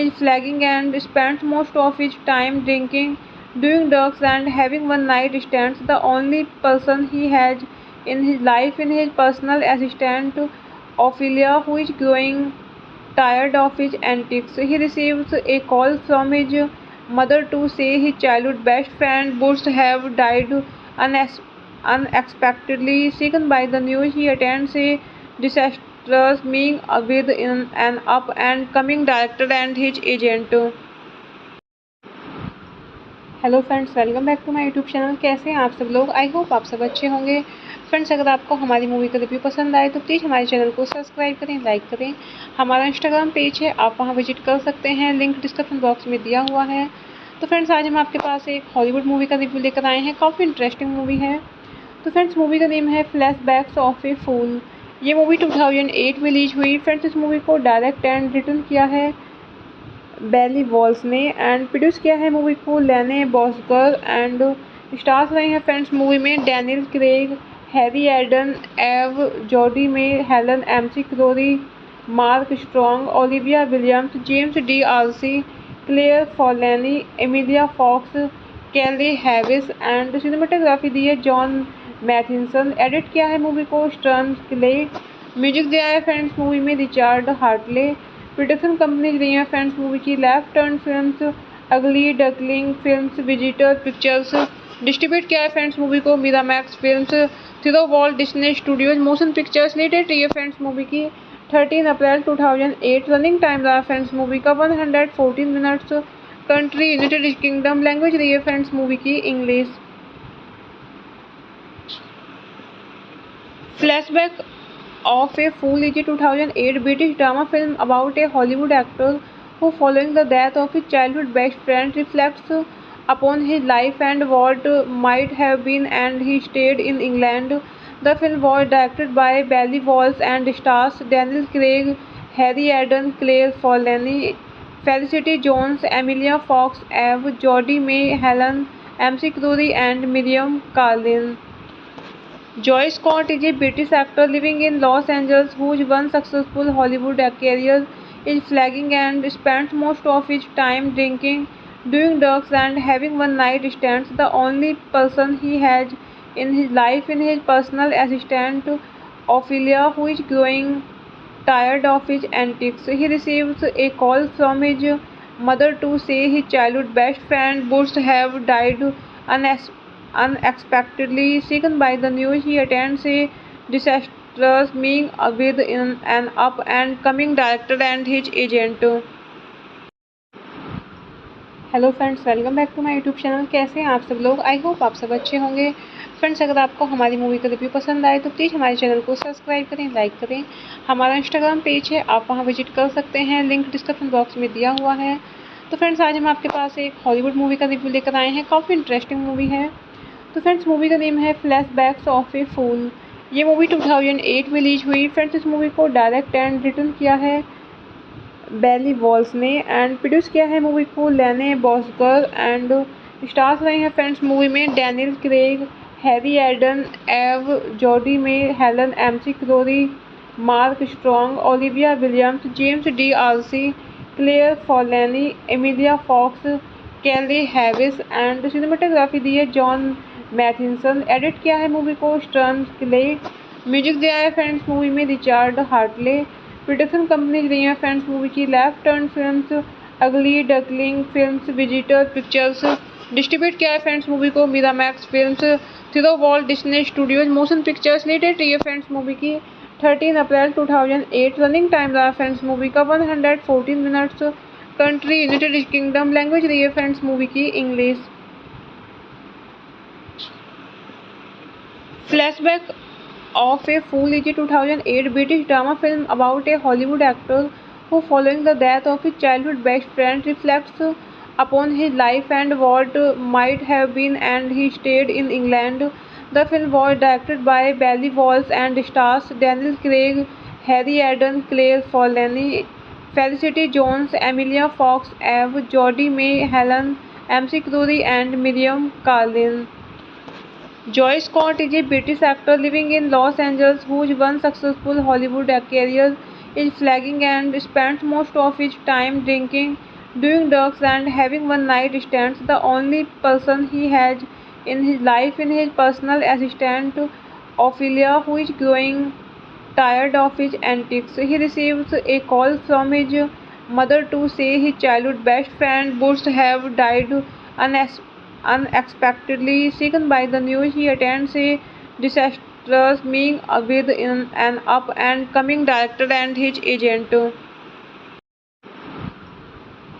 is flagging and spends most of his time drinking, doing drugs, and having one-night stands. The only person he has in his life is his personal assistant Ophelia, who is growing tired of his antics. He receives a call from his mother to say his childhood best friend Bush have died unexpectedly. Shaken by the news, he attends a disastrous meeting with an up and coming director and his agent. Hello friends, welcome back to my YouTube channel. कैसे हैं आप सब लोग? आई होप आप सब अच्छे होंगे। फ्रेंड्स अगर आपको हमारी मूवी का रिव्यू पसंद आए तो प्लीज़ हमारे चैनल को सब्सक्राइब करें, लाइक करें। हमारा इंस्टाग्राम पेज है, आप वहां विजिट कर सकते हैं, लिंक डिस्क्रिप्शन बॉक्स में दिया हुआ है। तो फ्रेंड्स आज हम आपके पास एक हॉलीवुड मूवी का रिव्यू लेकर आए हैं। काफ़ी इंटरेस्टिंग मूवी है। तो फ्रेंड्स मूवी का नेम है फ्लैशबैक्स ऑफ ए फूल। ये मूवी 2008 में रिलीज हुई। फ्रेंड्स इस मूवी को डायरेक्ट एंड रिटर्न किया है बेली वॉल्स ने एंड प्रोड्यूस किया है मूवी को लेने बॉसगर एंड स्टार्स रहे हैं फ्रेंड्स मूवी में Daniel Craig, Harry Eden, Eve Jodhi May Helen McCrory, Mark Strong, Olivia Williams, James D'Arcy, Claire Forlani, Emilia Fox, Keeley Hawes and cinematography दी है जॉन मैथिसन। एडिट किया है मूवी को स्टर्न क्ले। म्यूजिक दिया है फ्रेंड्स मूवी में रिचार्ड हार्टले। प्रोडक्शन कंपनीज रही हैं फ्रेंड्स मूवी की लेफ्ट टर्न फिल्म्स, अगली duckling films, visitor pictures. Distribute किया है फ्रेंड्स मूवी को Miramax films, through Walt Disney studios motion pictures. Latest रही है फ्रेंड्स मूवी की 13 अप्रैल 2008। रनिंग टाइम रहा फ्रेंड्स मूवी का 114 minutes. Country United Kingdom. Language रही है फ्रेंड्स मूवी की English. Flashback of a Fool is a 2008 British drama film about a Hollywood actor who, following the death of his childhood best friend, reflects upon his life and what might have been, and he stayed in England. The film was directed by Bailey Walsh and stars Daniel Craig, Harry Eden, Claire Forlani, Felicity Jones, Emilia Fox, Eve, Jodie May, Helen MC Crury, and Miriam Carlin. Joy Scott is a British actor living in Los Angeles whose one successful Hollywood career is flagging and spends most of his time drinking, doing drugs, and having one-night stands. The only person he has in his life is his personal assistant Ophelia, who is growing tired of his antics. He receives a call from his mother to say his childhood best friend Bush have died unexpectedly. Shaken by the news, he attends a disastrous meeting with an up and coming director and his agent. Hello friends, welcome back to my YouTube channel. कैसे हैं आप सब लोग? आई होप आप सब अच्छे होंगे। फ्रेंड्स अगर आपको हमारी मूवी का रिव्यू पसंद आए तो प्लीज़ हमारे चैनल को सब्सक्राइब करें, लाइक करें। हमारा इंस्टाग्राम पेज है, आप वहां विजिट कर सकते हैं, लिंक डिस्क्रिप्शन बॉक्स में दिया हुआ है। तो फ्रेंड्स आज हम आपके पास एक हॉलीवुड मूवी का रिव्यू लेकर आए हैं। काफ़ी इंटरेस्टिंग मूवी है। तो फ्रेंड्स मूवी का नेम है फ्लैशबैक्स ऑफ ए फूल। ये मूवी 2008 में रिलीज हुई। फ्रेंड्स इस मूवी को डायरेक्ट एंड रिटर्न किया है बेली वॉल्स ने एंड प्रोड्यूस किया है मूवी को लेने बॉसगर एंड स्टार्स रहे हैं फ्रेंड्स मूवी में Daniel Craig, Harry Eden, Eve Jodhi May Helen McCrory, Mark Strong, Olivia Williams, James D'Arcy, Claire Forlani, Emilia Fox, Keeley Hawes and cinematography दी है जॉन मैथिसन। एडिट किया है मूवी को स्टर्न क्ले। म्यूजिक दिया है फ्रेंड्स मूवी में रिचार्ड हार्टले। प्रोडक्शन कंपनीज रही हैं फ्रेंड्स मूवी की लेफ्ट टर्न फिल्म्स, अगली duckling films, visitor pictures. Distribute किया है फ्रेंड्स मूवी को Miramax films, through Walt Disney studios motion pictures. Latest रही है फ्रेंड्स मूवी की 13 अप्रैल 2008। रनिंग टाइम रहा फ्रेंड्स मूवी का 114 minutes. Country United Kingdom. Language रही है फ्रेंड्स मूवी की English. Flashback of a Fool is a 2008 British drama film about a Hollywood actor who, following the death of his childhood best friend, reflects upon his life and what might have been, and he stayed in England. The film was directed by Bailey Walsh and stars Daniel Craig, Harry Eden, Claire Forlani, Felicity Jones, Emilia Fox, Eve, Jodie May, Helen MC Crury, and Miriam Carlin. Joy Scott is a British actor living in Los Angeles whose one successful Hollywood career is flagging and spends most of his time drinking, doing drugs, and having one-night stands. The only person he has in his life is his personal assistant Ophelia, who is growing tired of his antics. He receives a call from his mother to say his childhood best friend Bush have died unexpectedly. Shaken by the news, he attends a disastrous meeting with an up and coming director and his agent.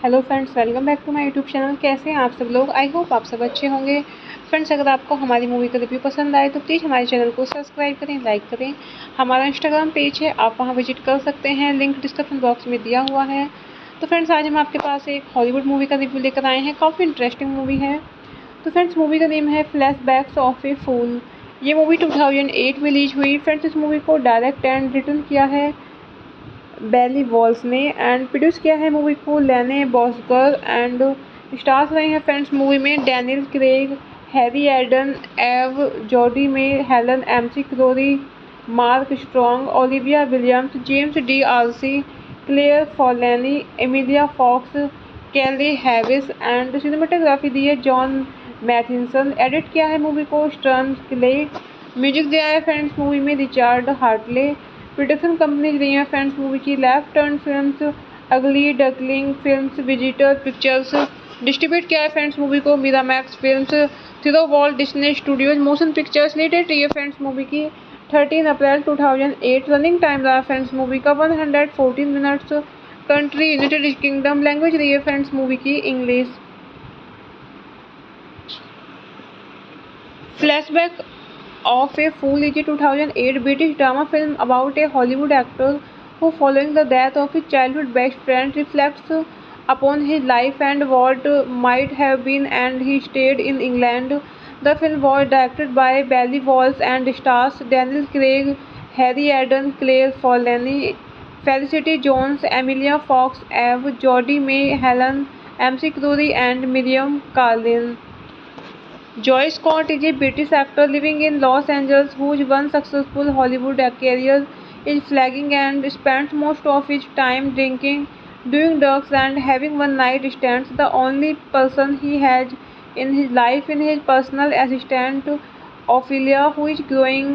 Hello friends, welcome back to my YouTube channel. कैसे हैं आप सब लोग? आई होप आप सब अच्छे होंगे। फ्रेंड्स अगर आपको हमारी मूवी का रिव्यू पसंद आए तो प्लीज़ हमारे चैनल को सब्सक्राइब करें, लाइक करें। हमारा इंस्टाग्राम पेज है, आप वहां विजिट कर सकते हैं, लिंक डिस्क्रिप्शन बॉक्स में दिया हुआ है। तो फ्रेंड्स आज हम आपके पास एक हॉलीवुड मूवी का रिव्यू लेकर आए हैं। काफ़ी इंटरेस्टिंग मूवी है। तो फ्रेंड्स मूवी का नेम है फ्लैशबैक्स ऑफ ए फूल। ये मूवी 2008 में रिलीज हुई। फ्रेंड्स इस मूवी को डायरेक्ट एंड रिटर्न किया है बेली वॉल्स ने एंड प्रोड्यूस किया है मूवी को लेने बॉसगर एंड स्टार्स रहे हैं फ्रेंड्स मूवी में Daniel Craig, Harry Eden, Eve Jodhi May Helen McCrory, Mark Strong, Olivia Williams, James D'Arcy, Claire Forlani, Emilia Fox, Keeley Hawes and cinematography दी है जॉन मैथिसन। एडिट किया है मूवी को स्टर्न क्ले। म्यूजिक दिया है फ्रेंड्स मूवी में रिचार्ड हार्टले। प्रोडक्शन कंपनीज रही हैं फ्रेंड्स मूवी की लेफ्ट टर्न फिल्म्स, अगली duckling films, visitor pictures. Distribute किया है फ्रेंड्स मूवी को Miramax films, through Walt Disney studios motion pictures. Latest रही है फ्रेंड्स मूवी की 13 अप्रैल 2008। रनिंग टाइम रहा फ्रेंड्स मूवी का 114 minutes. Country United Kingdom. Language रही है फ्रेंड्स मूवी की English. Flashback of a Fool is a 2008 British drama film about a Hollywood actor who, following the death of his childhood best friend, reflects upon his life and what might have been, and he stayed in England. The film was directed by Bailey Walsh and stars Daniel Craig, Harry Eden, Claire Forlani, Felicity Jones, Emilia Fox, Eve, Jodie May, Helen MC Crury, and Miriam Carlin. Joy Scott is a British actor living in Los Angeles whose one successful Hollywood career is flagging and spends most of his time drinking, doing drugs, and having one-night stands. The only person he has in his life is his personal assistant Ophelia, who is growing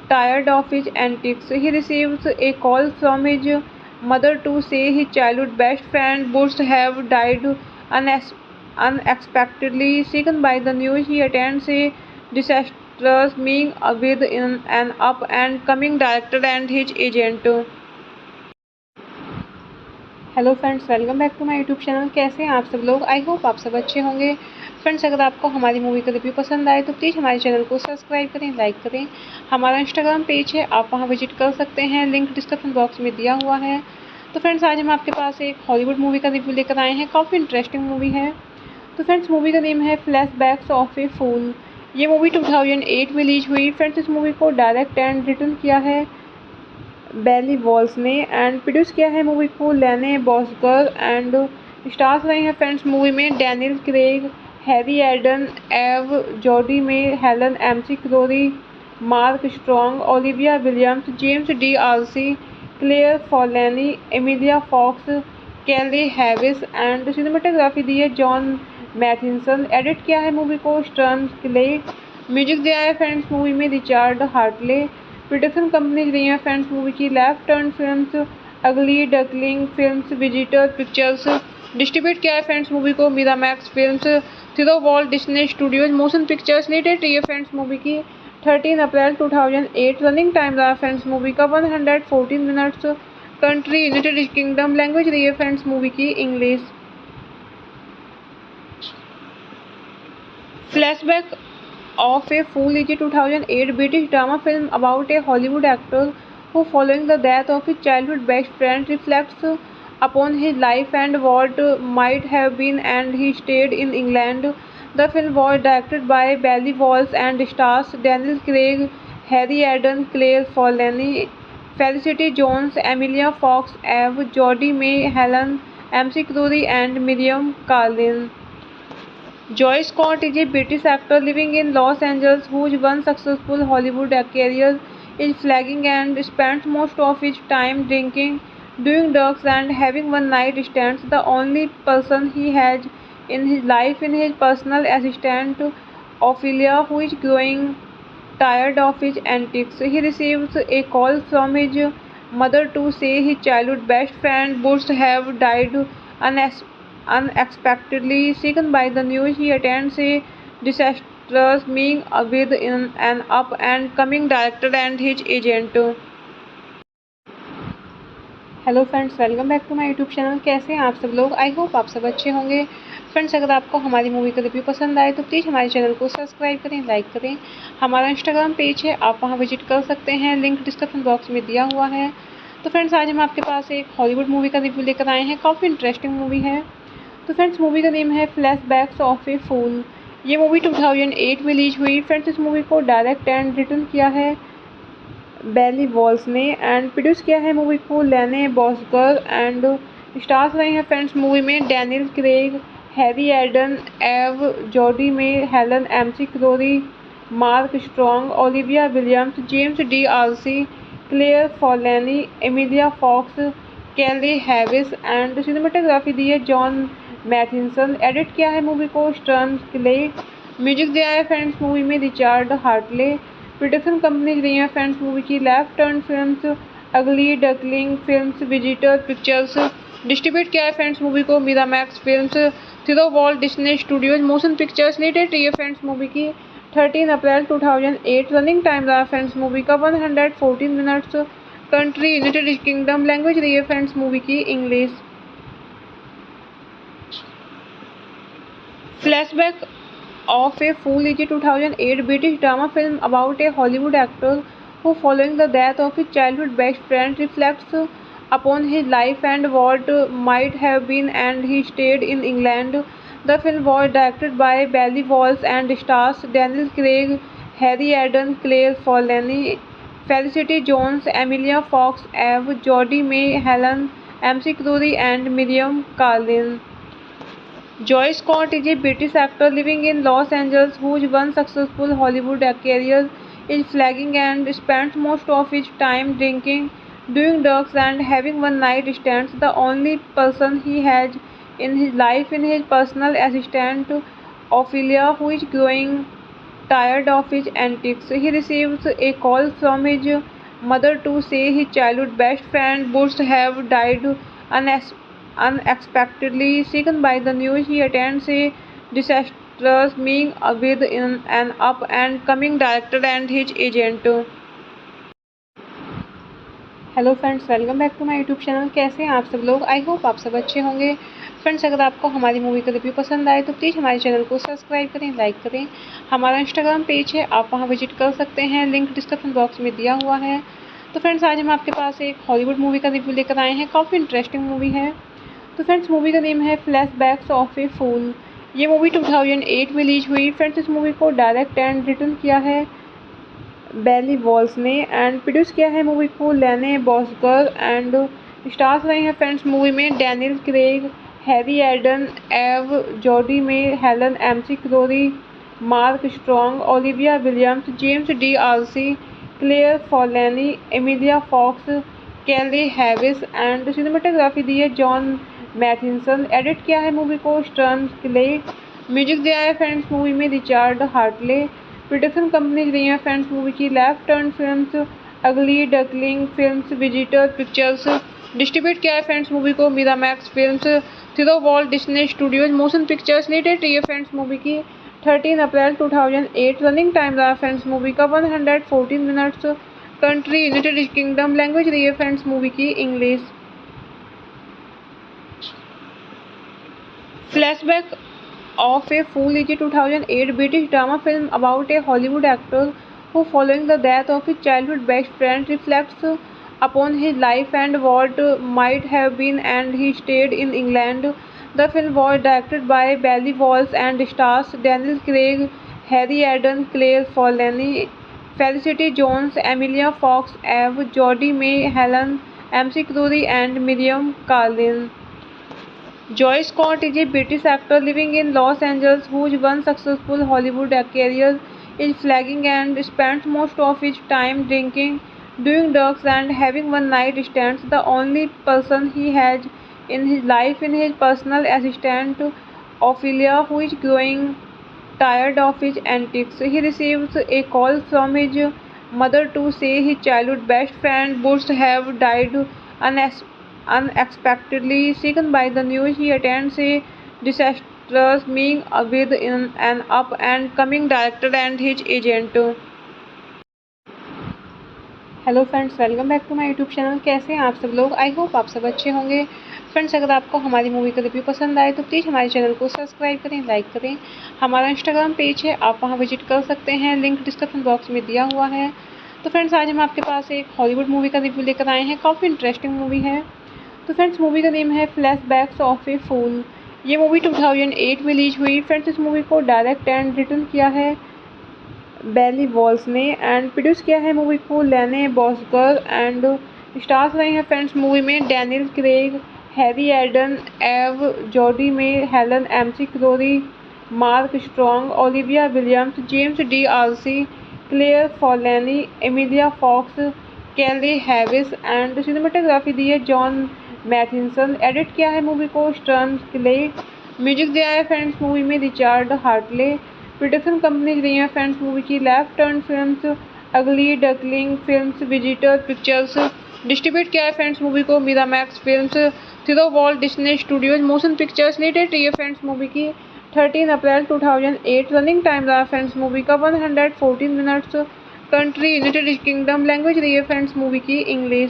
tired of his antics. He receives a call from his mother to say his childhood best friend Bush have died unexpectedly. Shaken by the news, he attends a disastrous meeting with an up and coming director and his agent. Hello friends, welcome back to my YouTube channel. कैसे हैं आप सब लोग? आई होप आप सब अच्छे होंगे। फ्रेंड्स अगर आपको हमारी मूवी का रिव्यू पसंद आए तो प्लीज़ हमारे चैनल को सब्सक्राइब करें, लाइक करें। हमारा इंस्टाग्राम पेज है, आप वहां विजिट कर सकते हैं, लिंक डिस्क्रिप्शन बॉक्स में दिया हुआ है। तो फ्रेंड्स आज हम आपके पास एक हॉलीवुड मूवी का रिव्यू लेकर आए हैं। काफ़ी इंटरेस्टिंग मूवी है। तो फ्रेंड्स मूवी का नेम है फ्लैशबैक्स ऑफ ए फूल। ये मूवी 2008 में रिलीज हुई। फ्रेंड्स इस मूवी को डायरेक्ट एंड रिटर्न किया है बेली वॉल्स ने एंड प्रोड्यूस किया है मूवी को लेने बॉसगर एंड स्टार्स रहे हैं फ्रेंड्स मूवी में Daniel Craig, Harry Eden, Eve Jodhi May Helen McCrory, Mark Strong, Olivia Williams, James D'Arcy, Claire Forlani, Emilia Fox, Keeley Hawes and cinematography दी है जॉन मैथिसन। एडिट किया है मूवी को स्टर्न क्ले। म्यूजिक दिया है फ्रेंड्स मूवी में रिचार्ड हार्टले। प्रोडक्शन कंपनीज रही हैं फ्रेंड्स मूवी की लेफ्ट टर्न फिल्म्स, अगली duckling films, visitor pictures. Distribute किया है फ्रेंड्स मूवी को Miramax films, through Walt Disney studios, motion pictures. Latest रही है फ्रेंड्स मूवी की 13 अप्रैल 2008। रनिंग टाइम रहा फ्रेंड्स मूवी का 114 minutes. Country United Kingdom. Language रही है फ्रेंड्स मूवी की English. Flashback of a Fool is a 2008 British drama film about a Hollywood actor who, following the death of his childhood best friend, reflects upon his life and what might have been, and he stayed in England. The film was directed by Bailey Walsh and stars Daniel Craig, Harry Eden, Claire Forlani, Felicity Jones, Emilia Fox, Eve, Jodie May, Helen MC Crury, and Miriam Carlin. Joy Scott is a British actor living in Los Angeles whose one successful Hollywood career is flagging and spends most of his time drinking, doing drugs, and having one-night stands. The only person he has in his life is his personal assistant Ophelia, who is growing tired of his antics. He receives a call from his mother to say his childhood best friend Bush have died unexpectedly. Shaken by the news, he attends a disastrous meeting with an up and coming director and his agent. Hello friends, welcome back to my YouTube channel. कैसे हैं आप सब लोग? आई होप आप सब अच्छे होंगे। फ्रेंड्स अगर आपको हमारी मूवी का रिव्यू पसंद आए तो प्लीज़ हमारे चैनल को सब्सक्राइब करें, लाइक करें। हमारा इंस्टाग्राम पेज है, आप वहां विजिट कर सकते हैं, लिंक डिस्क्रिप्शन बॉक्स में दिया हुआ है। तो फ्रेंड्स आज हम आपके पास एक हॉलीवुड मूवी का रिव्यू लेकर आए हैं। काफ़ी इंटरेस्टिंग मूवी है। तो फ्रेंड्स मूवी का नेम है फ्लैशबैक्स ऑफ ए फूल। ये मूवी 2008 में रिलीज हुई। फ्रेंड्स इस मूवी को डायरेक्ट एंड रिटर्न किया है बेली वॉल्स ने एंड प्रोड्यूस किया है मूवी को लेने बॉसगर एंड स्टार्स रहे हैं फ्रेंड्स मूवी में Daniel Craig, Harry Eden, Eve Jodhi May Helen McCrory, Mark Strong, Olivia Williams, James D'Arcy, Claire Forlani, Emilia Fox, Keeley Hawes and cinematography दी है जॉन मैथिसन। एडिट किया है मूवी को स्टर्न क्ले। म्यूजिक दिया है फ्रेंड्स मूवी में रिचार्ड हार्टले। प्रोडक्शन कंपनीज रही हैं फ्रेंड्स मूवी की लेफ्ट टर्न फिल्म्स, अगली duckling films, visitor pictures. Distribute किया है फ्रेंड्स मूवी को Miramax films, through Walt Disney studios, motion pictures. Latest रही है फ्रेंड्स मूवी की 13 अप्रैल 2008। रनिंग टाइम रहा फ्रेंड्स मूवी का 114 minutes. Country United Kingdom. Language रही है फ्रेंड्स मूवी की English. Flashback of a Fool is a 2008 British drama film about a Hollywood actor who, following the death of his childhood best friend, reflects upon his life and what might have been, and he stayed in England. The film was directed by Bailey Walsh and stars Daniel Craig, Harry Eden, Claire Forlani, Felicity Jones, Emilia Fox, Eve, Jodie May, Helen MC Crury, and Miriam Carlin. Joy Scott is a British actor living in Los Angeles whose one successful Hollywood career is flagging and spends most of his time drinking, doing drugs, and having one-night stands. The only person he has in his life is his personal assistant Ophelia, who is growing tired of his antics. He receives a call from his mother to say his childhood best friend Bush have died unexpectedly. Shaken by the news, he attends a disastrous meeting with an up and coming director and his agent. Hello friends, welcome back to my YouTube channel. कैसे हैं आप सब लोग? आई होप आप सब अच्छे होंगे। फ्रेंड्स अगर आपको हमारी मूवी का रिव्यू पसंद आए तो प्लीज़ हमारे चैनल को सब्सक्राइब करें, लाइक करें। हमारा इंस्टाग्राम पेज है, आप वहां विजिट कर सकते हैं, लिंक डिस्क्रिप्शन बॉक्स में दिया हुआ है। तो फ्रेंड्स आज हम आपके पास एक हॉलीवुड मूवी का रिव्यू लेकर आए हैं। काफ़ी इंटरेस्टिंग मूवी है। तो फ्रेंड्स मूवी का नेम है फ्लैशबैक्स ऑफ ए फूल। ये मूवी 2008 में रिलीज हुई। फ्रेंड्स इस मूवी को डायरेक्ट एंड रिटर्न किया है बेली वॉल्स ने एंड प्रोड्यूस किया है मूवी को लेने बॉसगर एंड स्टार्स रहे हैं फ्रेंड्स मूवी में Daniel Craig, Harry Eden, Eve Jodhi May Helen McCrory, Mark Strong, Olivia Williams, James D'Arcy, Claire Forlani, Emilia Fox, Keeley Hawes and cinematography दी है जॉन मैथिसन। एडिट किया है मूवी को स्टर्न क्ले। म्यूजिक दिया है फ्रेंड्स मूवी में रिचार्ड हार्टले। प्रोडक्शन कंपनीज रही हैं फ्रेंड्स मूवी की लेफ्ट टर्न फिल्म्स, अगली duckling films, visitor pictures. Distribute किया है फ्रेंड्स मूवी को Miramax films, through Walt Disney studios motion pictures. Latest रही है फ्रेंड्स मूवी की 13 अप्रैल 2008। रनिंग टाइम रहा फ्रेंड्स मूवी का 114 minutes. Country United Kingdom. Language रही है फ्रेंड्स मूवी की English. Flashback of a Fool is a 2008 British drama film about a Hollywood actor who, following the death of his childhood best friend, reflects upon his life and what might have been, and he stayed in England. The film was directed by Bailey Walsh and stars Daniel Craig, Harry Eden, Claire Forlani, Felicity Jones, Emilia Fox, Eve, Jodie May, Helen MC Crury, and Miriam Carlin. Joy Scott is a British actor living in Los Angeles whose one successful Hollywood career is flagging and spends most of his time drinking, doing drugs, and having one-night stands. The only person he has in his life is his personal assistant Ophelia, who is growing tired of his antics. He receives a call from his mother to say his childhood best friend Bush have died unexpectedly. Shaken by the news, he attends a disastrous meeting with an up and coming director and his agent. Hello friends, welcome back to my YouTube channel. कैसे हैं आप सब लोग? आई होप आप सब अच्छे होंगे। फ्रेंड्स अगर आपको हमारी मूवी का रिव्यू पसंद आए तो प्लीज़ हमारे चैनल को सब्सक्राइब करें, लाइक करें। हमारा इंस्टाग्राम पेज है, आप वहां विजिट कर सकते हैं, लिंक डिस्क्रिप्शन बॉक्स में दिया हुआ है। तो फ्रेंड्स आज हम आपके पास एक हॉलीवुड मूवी का रिव्यू लेकर आए हैं। काफ़ी इंटरेस्टिंग मूवी है। तो फ्रेंड्स मूवी का नेम है फ्लैशबैक्स ऑफ ए फूल। ये मूवी 2008 में रिलीज हुई। फ्रेंड्स इस मूवी को डायरेक्ट एंड रिटर्न किया है बेली वॉल्स ने एंड प्रोड्यूस किया है मूवी को लेने बॉसगर एंड स्टार्स रहे हैं फ्रेंड्स मूवी में Daniel Craig, Harry Eden, Eve Jodhi May Helen McCrory, Mark Strong, Olivia Williams, James D'Arcy, Claire Forlani, Emilia Fox, Keeley Hawes and cinematography दी है जॉन मैथिसन। एडिट किया है मूवी को स्टर्न क्ले। म्यूजिक दिया है फ्रेंड्स मूवी में रिचार्ड हार्टले। प्रोडक्शन कंपनीज रही हैं फ्रेंड्स मूवी की लेफ्ट टर्न फिल्म्स, अगली duckling films, visitor pictures. Distribute किया है फ्रेंड्स मूवी को Miramax films, through Walt Disney studios motion pictures. Latest रही है फ्रेंड्स मूवी की 13 अप्रैल 2008। रनिंग टाइम रहा फ्रेंड्स मूवी का 114 minutes. Country United Kingdom. Language रही है फ्रेंड्स मूवी की English.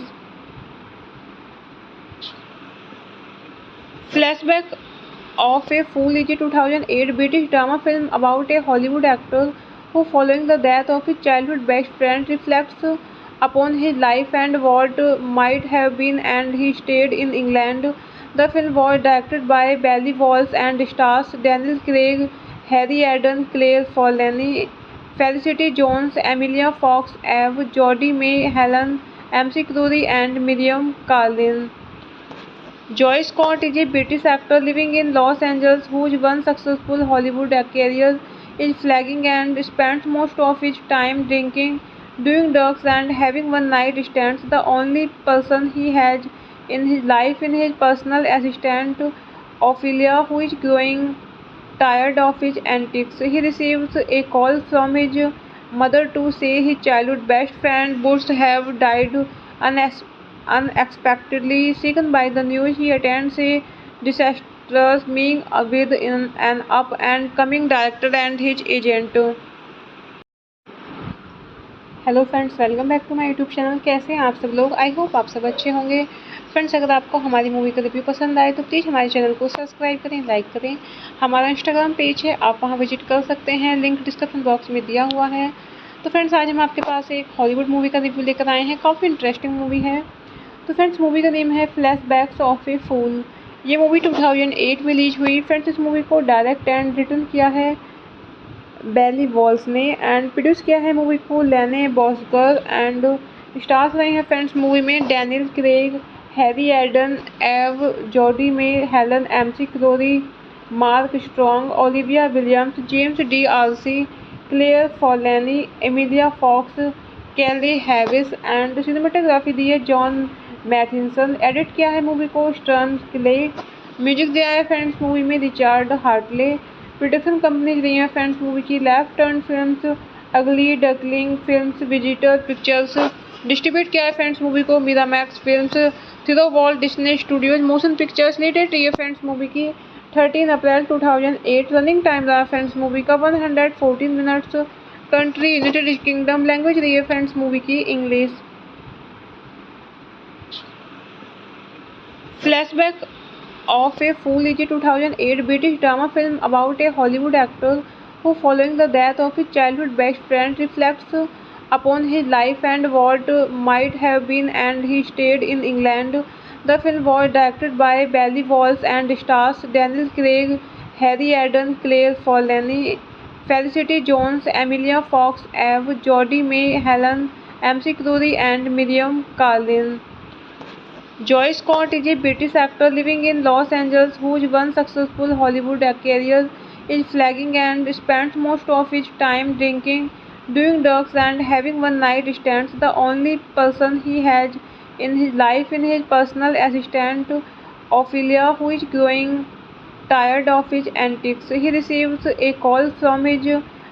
Flashback of a Fool is a 2008 British drama film about a Hollywood actor who, following the death of his childhood best friend, reflects upon his life and what might have been, and he stayed in England. The film was directed by Bailey Walsh and stars Daniel Craig, Harry Eden, Claire Forlani, Felicity Jones, Emilia Fox, Eve, Jodie May, Helen MC Crury, and Miriam Carlin. Joy Scott is a British actor living in Los Angeles whose one successful Hollywood career is flagging and spends most of his time drinking, doing drugs, and having one-night stands. The only person he has in his life is his personal assistant Ophelia, who is growing tired of his antics. He receives a call from his mother to say his childhood best friend Bush have died unexpectedly. Shaken by the news, he attends a disastrous meeting with an up and coming director and his agent. Hello friends, welcome back to my YouTube channel. कैसे हैं आप सब लोग? आई होप आप सब अच्छे होंगे। फ्रेंड्स अगर आपको हमारी मूवी का रिव्यू पसंद आए तो प्लीज़ हमारे चैनल को सब्सक्राइब करें, लाइक करें। हमारा इंस्टाग्राम पेज है, आप वहां विजिट कर सकते हैं, लिंक डिस्क्रिप्शन बॉक्स में दिया हुआ है। तो फ्रेंड्स आज हम आपके पास एक हॉलीवुड मूवी का रिव्यू लेकर आए हैं। काफ़ी इंटरेस्टिंग मूवी है। तो फ्रेंड्स मूवी का नेम है फ्लैशबैक्स ऑफ ए फूल। ये मूवी 2008 में रिलीज हुई। फ्रेंड्स इस मूवी को डायरेक्ट एंड रिटर्न किया है बेली वॉल्स ने एंड प्रोड्यूस किया है मूवी को लेने बॉसगर एंड स्टार्स रहे हैं फ्रेंड्स मूवी में Daniel Craig, Harry Eden, Eve Jodhi May Helen McCrory, Mark Strong, Olivia Williams, James D'Arcy, Claire Forlani, Emilia Fox, Keeley Hawes and cinematography दी है जॉन मैथिसन। एडिट किया है मूवी को स्टर्न क्ले। म्यूजिक दिया है फ्रेंड्स मूवी में रिचार्ड हार्टले। प्रोडक्शन कंपनीज रही हैं फ्रेंड्स मूवी की लेफ्ट टर्न फिल्म्स, अगली duckling films, visitor pictures. Distribute किया है फ्रेंड्स मूवी को Miramax films, through Walt Disney studios motion pictures. Latest रही है फ्रेंड्स मूवी की 13 अप्रैल 2008। रनिंग टाइम रहा फ्रेंड्स मूवी का 114 minutes. Country United Kingdom. Language रही है फ्रेंड्स मूवी की English. Flashback of a Fool is a 2008 British drama film about a Hollywood actor who, following the death of his childhood best friend, reflects upon his life and what might have been, and he stayed in England. The film was directed by Bailey Walsh and stars Daniel Craig, Harry Eden, Claire Forlani, Felicity Jones, Emilia Fox, Eve, Jodie May, Helen MC Crury, and Miriam Carlin. Joy Scott is a British actor living in Los Angeles whose one successful Hollywood career is flagging and spends most of his time drinking, doing drugs, and having one-night stands. The only person he has in his life is his personal assistant Ophelia, who is growing tired of his antics. He receives a call from his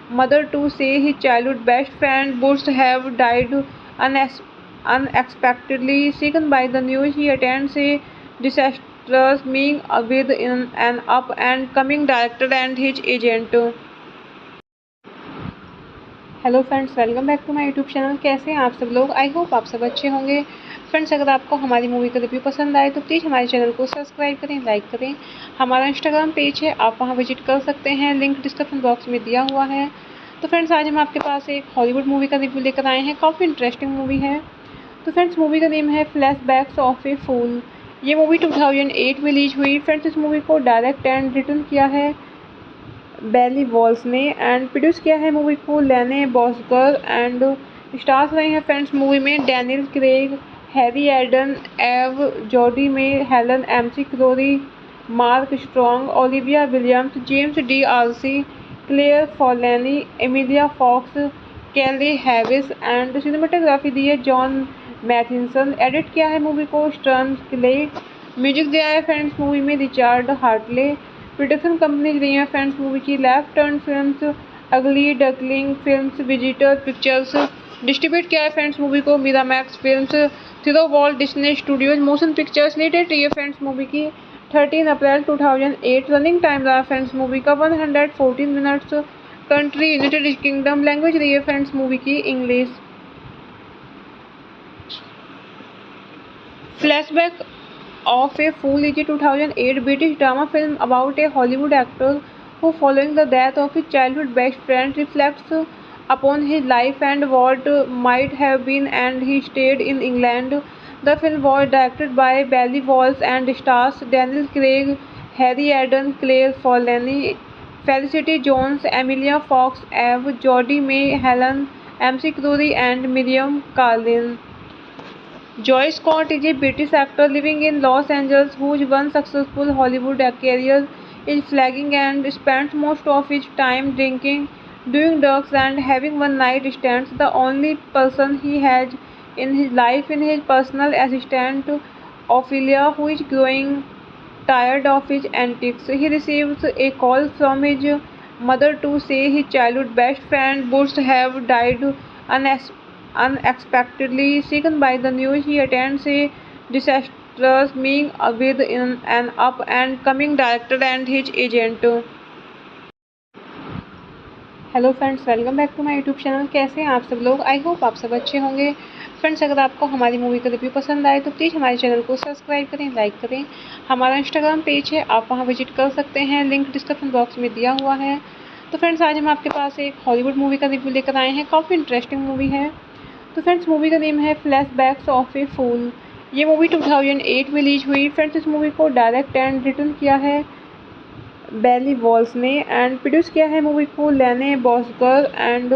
mother to say his childhood best friend Bush have died unexpectedly. Shaken by the news, he attends a disastrous meeting with an up and coming director and his agent. Hello friends, welcome back to my YouTube channel. कैसे हैं आप सब लोग? आई होप आप सब अच्छे होंगे। फ्रेंड्स अगर आपको हमारी मूवी का रिव्यू पसंद आए तो प्लीज़ हमारे चैनल को सब्सक्राइब करें, लाइक करें। हमारा इंस्टाग्राम पेज है, आप वहां विजिट कर सकते हैं, लिंक डिस्क्रिप्शन बॉक्स में दिया हुआ है। तो फ्रेंड्स आज हम आपके पास एक हॉलीवुड मूवी का रिव्यू लेकर आए हैं। काफ़ी इंटरेस्टिंग मूवी है। तो फ्रेंड्स मूवी का नेम है फ्लैशबैक्स ऑफ ए फूल। ये मूवी 2008 में रिलीज हुई। फ्रेंड्स इस मूवी को डायरेक्ट एंड रिटर्न किया है बेली वॉल्स ने एंड प्रोड्यूस किया है मूवी को लेने बॉसगर एंड स्टार्स रहे हैं फ्रेंड्स मूवी में Daniel Craig, Harry Eden, Eve Jodhi May Helen McCrory, Mark Strong, Olivia Williams, James D'Arcy, Claire Forlani, Emilia Fox, Keeley Hawes and cinematography दी है जॉन मैथिसन। एडिट किया है मूवी को स्टर्न क्ले। म्यूजिक दिया है फ्रेंड्स मूवी में रिचार्ड हार्टले। प्रोडक्शन कंपनीज रही हैं फ्रेंड्स मूवी की लेफ्ट टर्न फिल्म्स, अगली duckling films, visitor pictures. Distribute किया है फ्रेंड्स मूवी को Miramax films, through Walt Disney studios motion pictures. Latest रही है फ्रेंड्स मूवी की 13 अप्रैल 2008। रनिंग टाइम रहा फ्रेंड्स मूवी का 114 minutes. Country United Kingdom. Language रही है फ्रेंड्स मूवी की English. Flashback of a Fool is a 2008 British drama film about a Hollywood actor who, following the death of his childhood best friend, reflects upon his life and what might have been, and he stayed in England. The film was directed by Bailey Walsh and stars Daniel Craig, Harry Eden, Claire Forlani, Felicity Jones, Emilia Fox, Eve, Jodie May, Helen MC Crury, and Miriam Carlin. Joy Scott is a British actor living in Los Angeles whose one successful Hollywood career is flagging and spends most of his time drinking, doing drugs, and having one-night stands. The only person he has in his life is his personal assistant Ophelia, who is growing tired of his antics. He receives a call from his mother to say his childhood best friend Bush have died unexpectedly. Shaken by the news, he attends a disastrous meeting with an up and coming director and his agent. Hello friends, welcome back to my YouTube channel. कैसे हैं आप सब लोग? आई होप आप सब अच्छे होंगे। फ्रेंड्स अगर आपको हमारी मूवी का रिव्यू पसंद आए तो प्लीज़ हमारे चैनल को सब्सक्राइब करें, लाइक करें। हमारा इंस्टाग्राम पेज है, आप वहां विजिट कर सकते हैं, लिंक डिस्क्रिप्शन बॉक्स में दिया हुआ है। तो फ्रेंड्स आज हम आपके पास एक हॉलीवुड मूवी का रिव्यू लेकर आए हैं। काफ़ी इंटरेस्टिंग मूवी है। तो फ्रेंड्स मूवी का नेम है फ्लैशबैक्स ऑफ ए फूल। ये मूवी 2008 में रिलीज हुई। फ्रेंड्स इस मूवी को डायरेक्ट एंड रिटर्न किया है बेली वॉल्स ने एंड प्रोड्यूस किया है मूवी को लेने बॉसगर एंड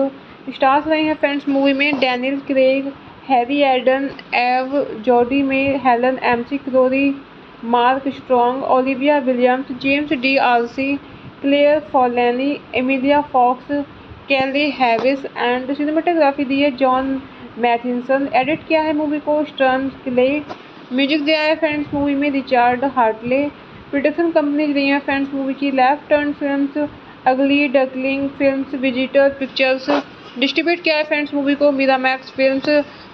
स्टार्स रहे हैं फ्रेंड्स मूवी में Daniel Craig, Harry Eden, Eve Jodhi May Helen McCrory, Mark Strong, Olivia Williams, James D'Arcy, Claire Forlani, Emilia Fox, Keeley Hawes and cinematography दी है जॉन मैथिसन। एडिट किया है मूवी को स्टर्न क्ले। म्यूजिक दिया है फ्रेंड्स मूवी में रिचार्ड हार्टले। प्रोडक्शन कंपनीज रही हैं फ्रेंड्स मूवी की लेफ्ट टर्न फिल्म्स, अगली duckling films, visitor pictures. Distribute किया है फ्रेंड्स मूवी को Miramax films,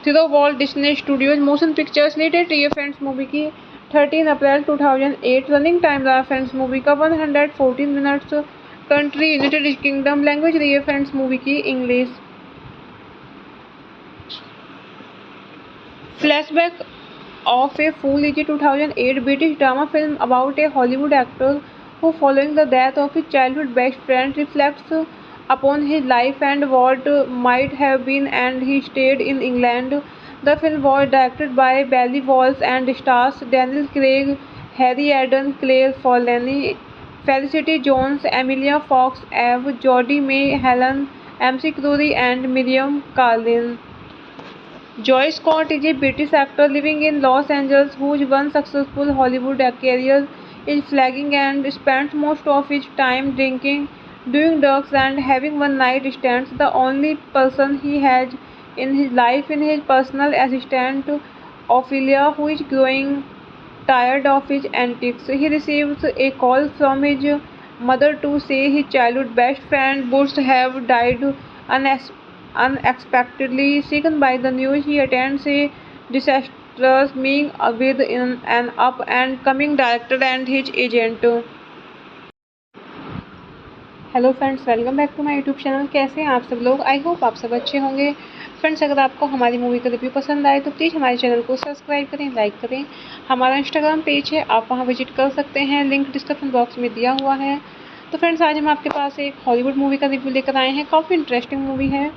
through Walt Disney studios motion pictures. Latest रही है फ्रेंड्स मूवी की 13 अप्रैल 2008। रनिंग टाइम रहा फ्रेंड्स मूवी का 114 minutes. Country United Kingdom. Language रही है फ्रेंड्स मूवी की English. Flashback of a Fool is a 2008 British drama film about a Hollywood actor who, following the death of his childhood best friend, reflects upon his life and what might have been, and he stayed in England. The film was directed by Bailey Walsh and stars Daniel Craig, Harry Eden, Claire Forlani, Felicity Jones, Emilia Fox, Eve, Jodie May, Helen MC Crury, and Miriam Carlin. Joy Scott is a British actor living in Los Angeles whose one successful Hollywood career is flagging and spends most of his time drinking, doing drugs, and having one-night stands. The only person he has in his life is his personal assistant Ophelia, who is growing tired of his antics. He receives a call from his mother to say his childhood best friend Bush have died unexpectedly. Shaken by the news, he attends a disastrous meeting with an up and coming director and his agent. Hello friends, welcome back to my YouTube channel. कैसे हैं आप सब लोग? आई होप आप सब अच्छे होंगे। फ्रेंड्स अगर आपको हमारी मूवी का रिव्यू पसंद आए तो प्लीज़ हमारे चैनल को सब्सक्राइब करें, लाइक करें। हमारा इंस्टाग्राम पेज है, आप वहां विजिट कर सकते हैं, लिंक डिस्क्रिप्शन बॉक्स में दिया हुआ है। तो फ्रेंड्स आज हम आपके पास एक हॉलीवुड मूवी का रिव्यू लेकर आए हैं। काफ़ी इंटरेस्टिंग मूवी है।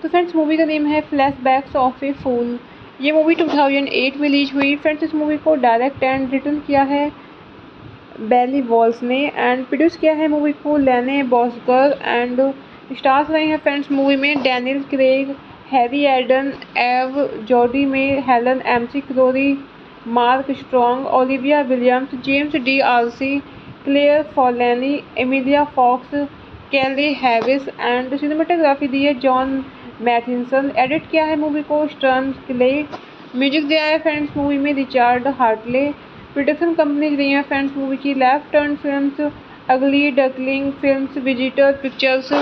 तो फ्रेंड्स मूवी का नेम है फ्लैशबैक्स ऑफ ए फूल। ये मूवी 2008 में रिलीज हुई। फ्रेंड्स इस मूवी को डायरेक्ट एंड रिटर्न किया है बेली वॉल्स ने एंड प्रोड्यूस किया है मूवी को लेने बॉसगर एंड स्टार्स रहे हैं फ्रेंड्स मूवी में Daniel Craig, Harry Eden, Eve Jodhi May Helen McCrory, Mark Strong, Olivia Williams, James D'Arcy, Claire Forlani, Emilia Fox, Keeley Hawes and cinematography दी है जॉन मैथिसन। एडिट किया है मूवी को स्टर्न क्ले। म्यूजिक दिया है फ्रेंड्स मूवी में रिचार्ड हार्टले। प्रोडक्शन कंपनीज रही हैं फ्रेंड्स मूवी की लेफ्ट टर्न फिल्म्स, अगली duckling films, visitor pictures.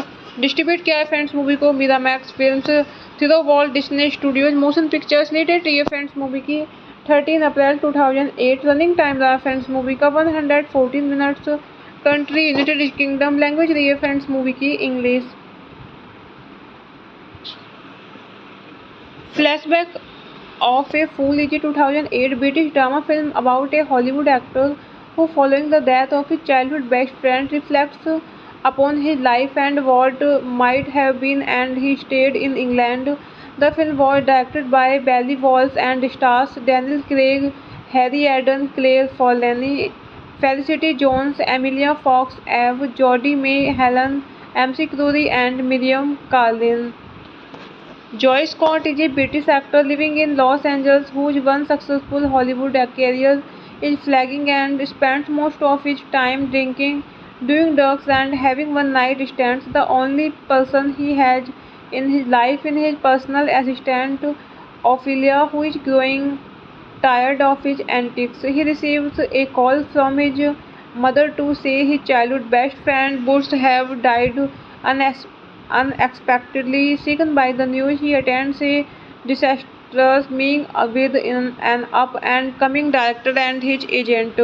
Distribute किया है फ्रेंड्स मूवी को Miramax films, through Walt Disney studios motion pictures. Latest रही है फ्रेंड्स मूवी की 13 अप्रैल 2008। रनिंग टाइम रहा फ्रेंड्स मूवी का 114 minutes. Country United Kingdom. Language रही है फ्रेंड्स मूवी की English. Flashback of a Fool is a 2008 British drama film about a Hollywood actor who, following the death of his childhood best friend, reflects upon his life and what might have been, and he stayed in England. The film was directed by Bailey Walsh and stars Daniel Craig, Harry Eden, Claire Forlani, Felicity Jones, Emilia Fox, Eve, Jodie May, Helen MC Crury, and Miriam Carlin. Joy Scott is a British actor living in Los Angeles whose one successful Hollywood career is flagging and spends most of his time drinking, doing drugs, and having one-night stands. The only person he has in his life is his personal assistant Ophelia, who is growing tired of his antics. He receives a call from his mother to say his childhood best friend Bush have died unexpectedly. Shaken by the news, he attends a disastrous meeting with an up and coming director and his agent.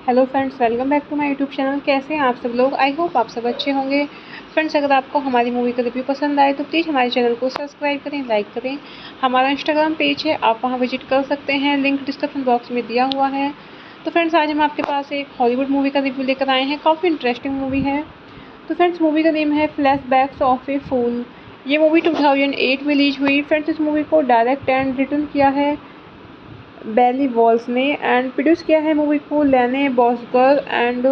Hello friends, welcome back to my YouTube channel. कैसे हैं आप सब लोग? आई होप आप सब अच्छे होंगे। फ्रेंड्स अगर आपको हमारी मूवी का रिव्यू पसंद आए तो प्लीज़ हमारे चैनल को सब्सक्राइब करें, लाइक करें। हमारा इंस्टाग्राम पेज है, आप वहां विजिट कर सकते हैं, लिंक डिस्क्रिप्शन बॉक्स में दिया हुआ है। तो फ्रेंड्स आज हम आपके पास एक हॉलीवुड मूवी का रिव्यू लेकर आए हैं। काफ़ी इंटरेस्टिंग मूवी है। तो फ्रेंड्स मूवी का नेम है फ्लैशबैक्स ऑफ ए फूल। ये मूवी 2008 में रिलीज हुई। फ्रेंड्स इस मूवी को डायरेक्ट एंड रिटर्न किया है बेली वॉल्स ने एंड प्रोड्यूस किया है मूवी को लेने बॉसगर एंड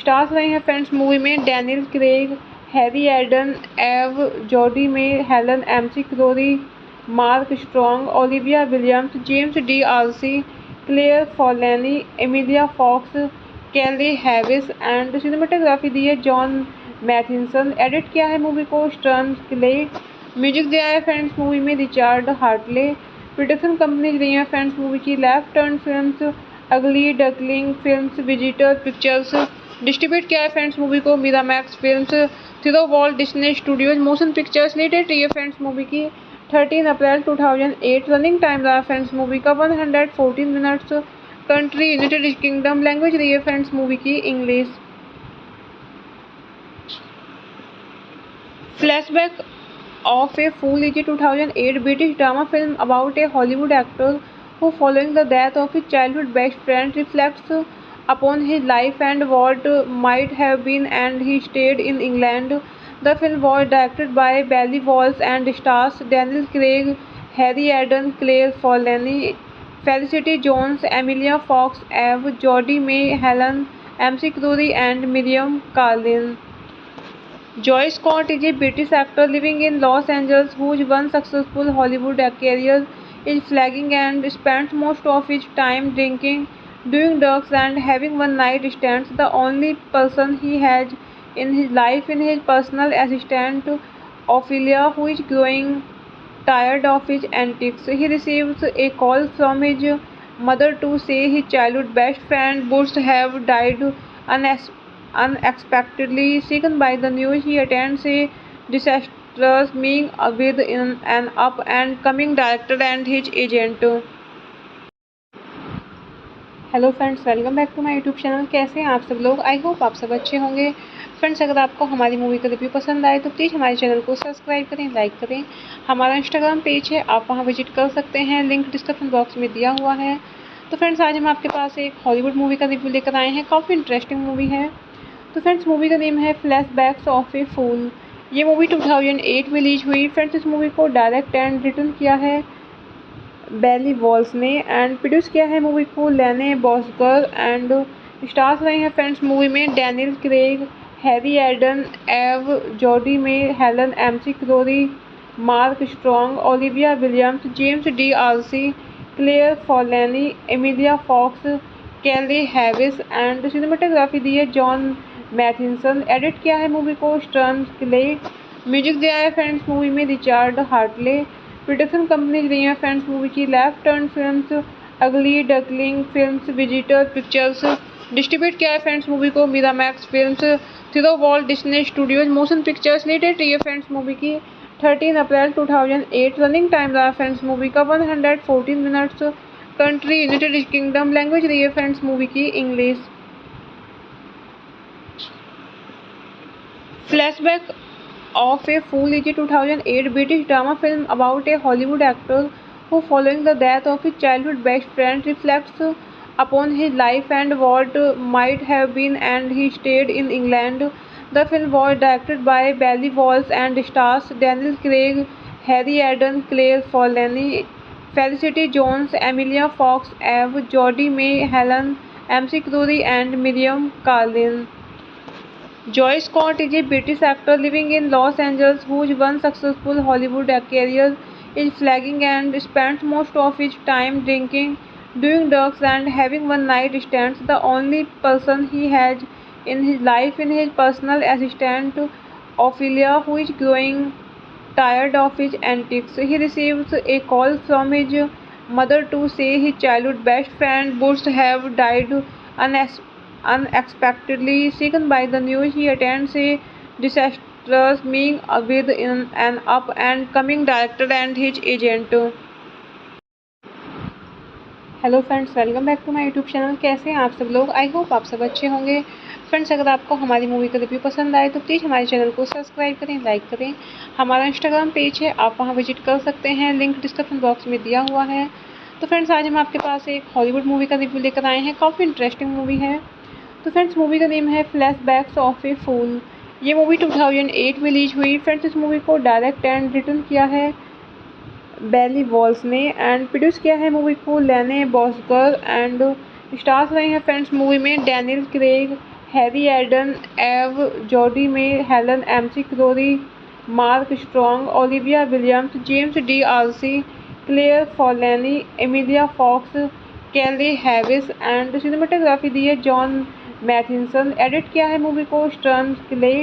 स्टार्स रहे हैं फ्रेंड्स मूवी में Daniel Craig, Harry Eden, Eve Jodhi May Helen McCrory, Mark Strong, Olivia Williams, James D'Arcy, Claire Forlani, Emilia Fox, Keeley Hawes and cinematography दी है जॉन मैथिसन। एडिट किया है मूवी को स्टर्न क्ले। म्यूजिक दिया है फ्रेंड्स मूवी में रिचार्ड हार्टले। प्रोडक्शन कंपनीज रही हैं फ्रेंड्स मूवी की लेफ्ट टर्न फिल्म्स, अगली duckling films, visitor pictures. Distribute किया है फ्रेंड्स मूवी को Miramax films, through Walt Disney studios motion pictures. Latest रही है फ्रेंड्स मूवी की 13 अप्रैल 2008। रनिंग टाइम रहा फ्रेंड्स मूवी का 114 minutes. Country United Kingdom. Language रही है फ्रेंड्स मूवी की English. Flashback of a Fool is a 2008 British drama film about a Hollywood actor who, following the death of his childhood best friend, reflects upon his life and what might have been, and he stayed in England. The film was directed by Bailey Walsh and stars Daniel Craig, Harry Eden, Claire Forlani, Felicity Jones, Emilia Fox, Eve, Jodie May, Helen MC Crury, and Miriam Carlin. Joy Scott is a British actor living in Los Angeles whose one successful Hollywood career is flagging and spends most of his time drinking, doing drugs, and having one-night stands. The only person he has in his life is his personal assistant Ophelia, who is growing tired of his antics. He receives a call from his mother to say his childhood best friend Bush have died unexpectedly. Shaken by the news, he attends a disastrous meeting with an up and coming director and his agent. Hello friends, welcome back to my YouTube channel. कैसे हैं आप सब लोग? आई होप आप सब अच्छे होंगे। फ्रेंड्स अगर आपको हमारी मूवी का रिव्यू पसंद आए तो प्लीज़ हमारे चैनल को सब्सक्राइब करें, लाइक करें। हमारा इंस्टाग्राम पेज है, आप वहां विजिट कर सकते हैं, लिंक डिस्क्रिप्शन बॉक्स में दिया हुआ है। तो फ्रेंड्स आज हम आपके पास एक हॉलीवुड मूवी का रिव्यू लेकर आए हैं। काफ़ी इंटरेस्टिंग मूवी है। तो फ्रेंड्स मूवी का नेम है फ्लैशबैक्स ऑफ ए फूल। ये मूवी 2008 में रिलीज हुई। फ्रेंड्स इस मूवी को डायरेक्ट एंड रिटर्न किया है बेली वॉल्स ने एंड प्रोड्यूस किया है मूवी को लेने बॉसगर एंड स्टार्स रहे हैं फ्रेंड्स मूवी में Daniel Craig, Harry Eden, Eve Jodhi May Helen McCrory, Mark Strong, Olivia Williams, James D'Arcy, Claire Forlani, Emilia Fox, Keeley Hawes and cinematography दी है जॉन मैथिसन। एडिट किया है मूवी को स्टर्न क्ले। म्यूजिक दिया है फ्रेंड्स मूवी में रिचार्ड हार्टले। प्रोडक्शन कंपनीज रही हैं फ्रेंड्स मूवी की लेफ्ट टर्न फिल्म्स, अगली duckling films, visitor pictures. Distribute किया है फ्रेंड्स मूवी को Miramax films, through Walt Disney studios motion pictures. Latest रही है फ्रेंड्स मूवी की 13 अप्रैल 2008। रनिंग टाइम रहा फ्रेंड्स मूवी का 114 minutes. Country United Kingdom. Language रही है फ्रेंड्स मूवी की English. Flashback of a Fool is a 2008 British drama film about a Hollywood actor who, following the death of his childhood best friend, reflects upon his life and what might have been, and he stayed in England. The film was directed by Bailey Walsh and stars Daniel Craig, Harry Eden, Claire Forlani, Felicity Jones, Emilia Fox, Eve, Jodie May, Helen MC Crury, and Miriam Carlin. Joy Scott is a British actor living in Los Angeles whose one successful Hollywood career is flagging and spends most of his time drinking, doing drugs, and having one-night stands. The only person he has in his life is his personal assistant Ophelia, who is growing tired of his antics. He receives a call from his mother to say his childhood best friend Bush have died unexpectedly. Shaken by the news, he attends a disastrous meeting with an up and coming director and his agent. Hello friends, welcome back to my YouTube channel. कैसे हैं आप सब लोग? आई होप आप सब अच्छे होंगे। फ्रेंड्स अगर आपको हमारी मूवी का रिव्यू पसंद आए तो प्लीज़ हमारे चैनल को सब्सक्राइब करें, लाइक करें। हमारा इंस्टाग्राम पेज है, आप वहां विजिट कर सकते हैं, लिंक डिस्क्रिप्शन बॉक्स में दिया हुआ है। तो फ्रेंड्स आज हम आपके पास एक हॉलीवुड मूवी का रिव्यू लेकर आए हैं। काफ़ी इंटरेस्टिंग मूवी है। तो फ्रेंड्स मूवी का नेम है फ्लैशबैक्स ऑफ ए फूल। ये मूवी 2008 में रिलीज हुई। फ्रेंड्स इस मूवी को डायरेक्ट एंड रिटर्न किया है बेली वॉल्स ने एंड प्रोड्यूस किया है मूवी को लेने बॉसगर एंड स्टार्स रहे हैं फ्रेंड्स मूवी में Daniel Craig, Harry Eden, Eve Jodhi May Helen McCrory, Mark Strong, Olivia Williams, James D'Arcy, Claire Forlani, Emilia Fox, Keeley Hawes and cinematography दी है जॉन मैथिसन। एडिट किया है मूवी को स्टर्न क्ले।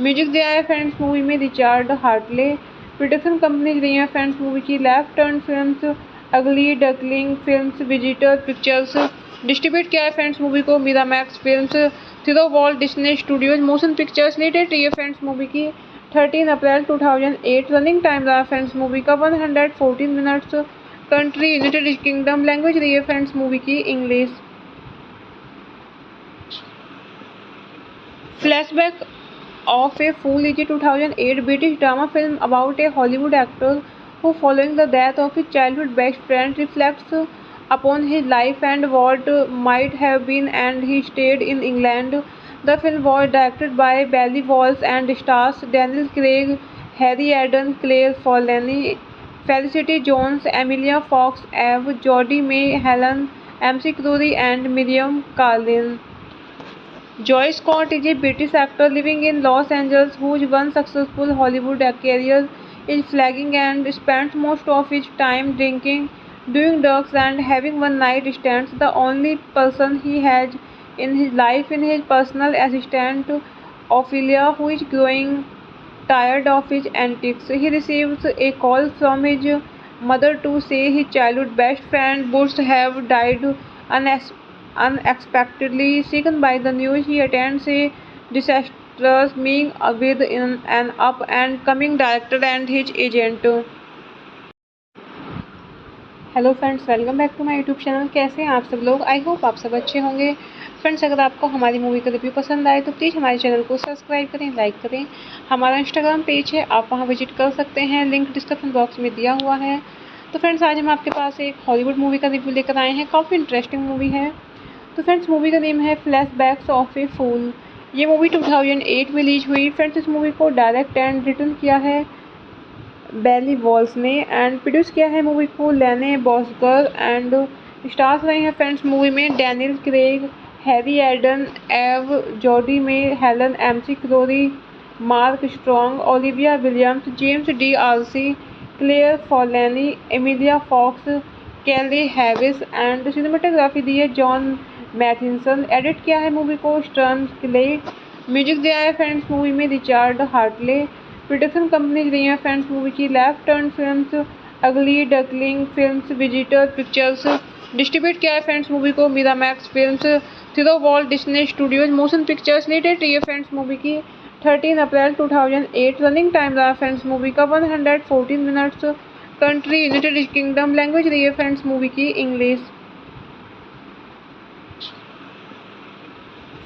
म्यूजिक दिया है फ्रेंड्स मूवी में रिचार्ड हार्टले। प्रोडक्शन कंपनीज रही हैं फ्रेंड्स मूवी की लेफ्ट टर्न फिल्म्स, अगली duckling films, visitor pictures. Distribute किया है फ्रेंड्स मूवी को Miramax films, through Walt Disney studios motion pictures. Latest रही है फ्रेंड्स मूवी की 13 अप्रैल 2008। रनिंग टाइम रहा फ्रेंड्स मूवी का 114 minutes. Country United Kingdom. Language रही है फ्रेंड्स मूवी की English. Flashback of a Fool is a 2008 British drama film about a Hollywood actor who, following the death of his childhood best friend, reflects upon his life and what might have been, and he stayed in England. The film was directed by Bailey Walsh and stars Daniel Craig, Harry Eden, Claire Forlani, Felicity Jones, Emilia Fox, Eve, Jodie May, Helen MC Crury, and Miriam Carlin. Joy Scott is a British actor living in Los Angeles whose one successful Hollywood career is flagging and spends most of his time drinking, doing drugs, and having one-night stands. The only person he has in his life is his personal assistant Ophelia, who is growing tired of his antics. He receives a call from his mother to say his childhood best friend Bush have died unexpectedly. Shaken by the news, he attends a disastrous meeting with an up and coming director and his agent. Hello friends, welcome back to my YouTube channel. कैसे हैं आप सब लोग? आई होप आप सब अच्छे होंगे। फ्रेंड्स अगर आपको हमारी मूवी का रिव्यू पसंद आए तो प्लीज़ हमारे चैनल को सब्सक्राइब करें, लाइक करें। हमारा इंस्टाग्राम पेज है, आप वहां विजिट कर सकते हैं, लिंक डिस्क्रिप्शन बॉक्स में दिया हुआ है। तो फ्रेंड्स आज हम आपके पास एक हॉलीवुड मूवी का रिव्यू लेकर आए हैं। काफ़ी इंटरेस्टिंग मूवी है। तो फ्रेंड्स मूवी का नेम है फ्लैशबैक्स ऑफ ए फूल। ये मूवी 2008 में रिलीज हुई। फ्रेंड्स इस मूवी को डायरेक्ट एंड रिटर्न किया है बेली वॉल्स ने एंड प्रोड्यूस किया है मूवी को लेने बॉसगर एंड स्टार्स रहे हैं फ्रेंड्स मूवी में Daniel Craig, Harry Eden, Eve Jodhi May Helen McCrory, Mark Strong, Olivia Williams, James D'Arcy, Claire Forlani, Emilia Fox, Keeley Hawes and cinematography दी है जॉन मैथिसन। एडिट किया है मूवी को स्टर्न क्ले। म्यूजिक दिया है फ्रेंड्स मूवी में रिचार्ड हार्टले। प्रोडक्शन कंपनीज रही हैं फ्रेंड्स मूवी की लेफ्ट टर्न फिल्म्स, अगली duckling films, visitor pictures. Distribute किया है फ्रेंड्स मूवी को Miramax films, through Walt Disney studios motion pictures. Latest रही है फ्रेंड्स मूवी की 13 अप्रैल 2008। रनिंग टाइम रहा फ्रेंड्स मूवी का 114 minutes. Country United Kingdom. Language रही है फ्रेंड्स मूवी की English.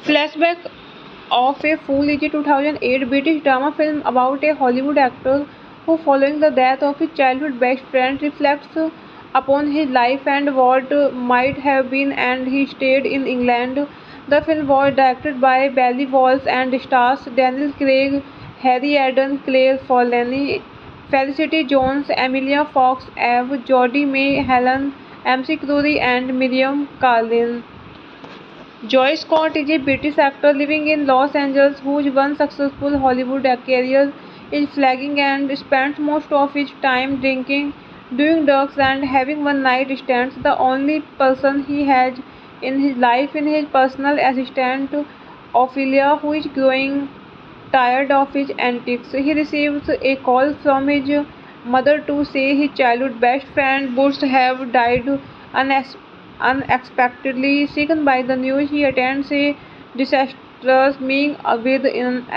Flashback of a Fool is a 2008 British drama film about a Hollywood actor who, following the death of his childhood best friend, reflects upon his life and what might have been, and he stayed in England. The film was directed by Bailey Walsh and stars Daniel Craig, Harry Eden, Claire Forlani, Felicity Jones, Emilia Fox, Eve, Jodie May, Helen MC Crury, and Miriam Carlin. Joy Scott is a British actor living in Los Angeles whose one successful Hollywood career is flagging and spends most of his time drinking, doing drugs, and having one-night stands. The only person he has in his life is his personal assistant Ophelia, who is growing tired of his antics. He receives a call from his mother to say his childhood best friend Bush have died unexpectedly. Shaken by the news, he attends a disastrous meeting with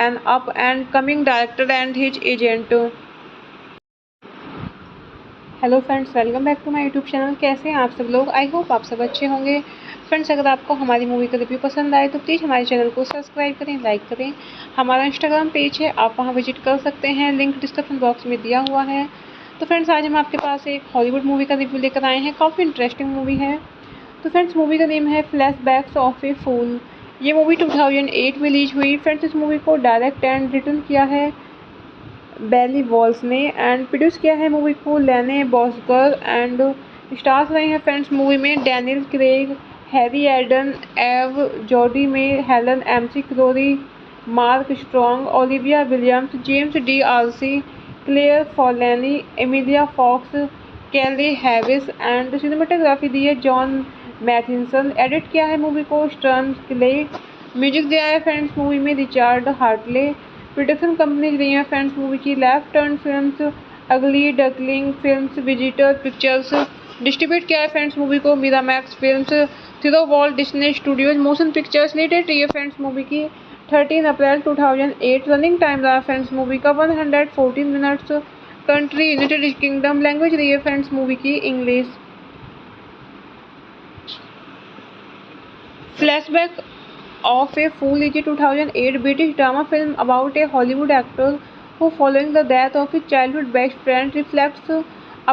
an up and coming director and his agent. Hello friends, welcome back to my YouTube channel. कैसे हैं आप सब लोग? आई होप आप सब अच्छे होंगे। फ्रेंड्स अगर आपको हमारी मूवी का रिव्यू पसंद आए तो प्लीज़ हमारे चैनल को सब्सक्राइब करें, लाइक करें। हमारा इंस्टाग्राम पेज है, आप वहां विजिट कर सकते हैं, लिंक डिस्क्रिप्शन बॉक्स में दिया हुआ है। तो फ्रेंड्स आज हम आपके पास एक हॉलीवुड मूवी का रिव्यू लेकर आए हैं। काफ़ी इंटरेस्टिंग मूवी है। तो फ्रेंड्स मूवी का नेम है फ्लैशबैक्स ऑफ ए फूल। ये मूवी 2008 में रिलीज हुई। फ्रेंड्स इस मूवी को डायरेक्ट एंड रिटर्न किया है बेली वॉल्स ने एंड प्रोड्यूस किया है मूवी को लेने बॉसगर एंड स्टार्स रहे हैं फ्रेंड्स मूवी में Daniel Craig, Harry Eden, Eve Jodhi May Helen McCrory, Mark Strong, Olivia Williams, James D'Arcy, Claire Forlani, Emilia Fox, Keeley Hawes and cinematography दी है जॉन मैथिसन। एडिट किया है मूवी को स्टर्न क्ले। म्यूजिक दिया है फ्रेंड्स मूवी में रिचार्ड हार्टले। प्रोडक्शन कंपनीज रही हैं फ्रेंड्स मूवी की लेफ्ट टर्न फिल्म्स, अगली duckling films, visitor pictures. Distribute किया है फ्रेंड्स मूवी को Miramax films, through Walt Disney studios motion pictures. Latest रही है फ्रेंड्स मूवी की 13 अप्रैल 2008। रनिंग टाइम रहा फ्रेंड्स मूवी का 114 minutes. Country United Kingdom. Language रही है फ्रेंड्स मूवी की English. Flashback of a Fool is a 2008 British drama film about a Hollywood actor who, following the death of his childhood best friend, reflects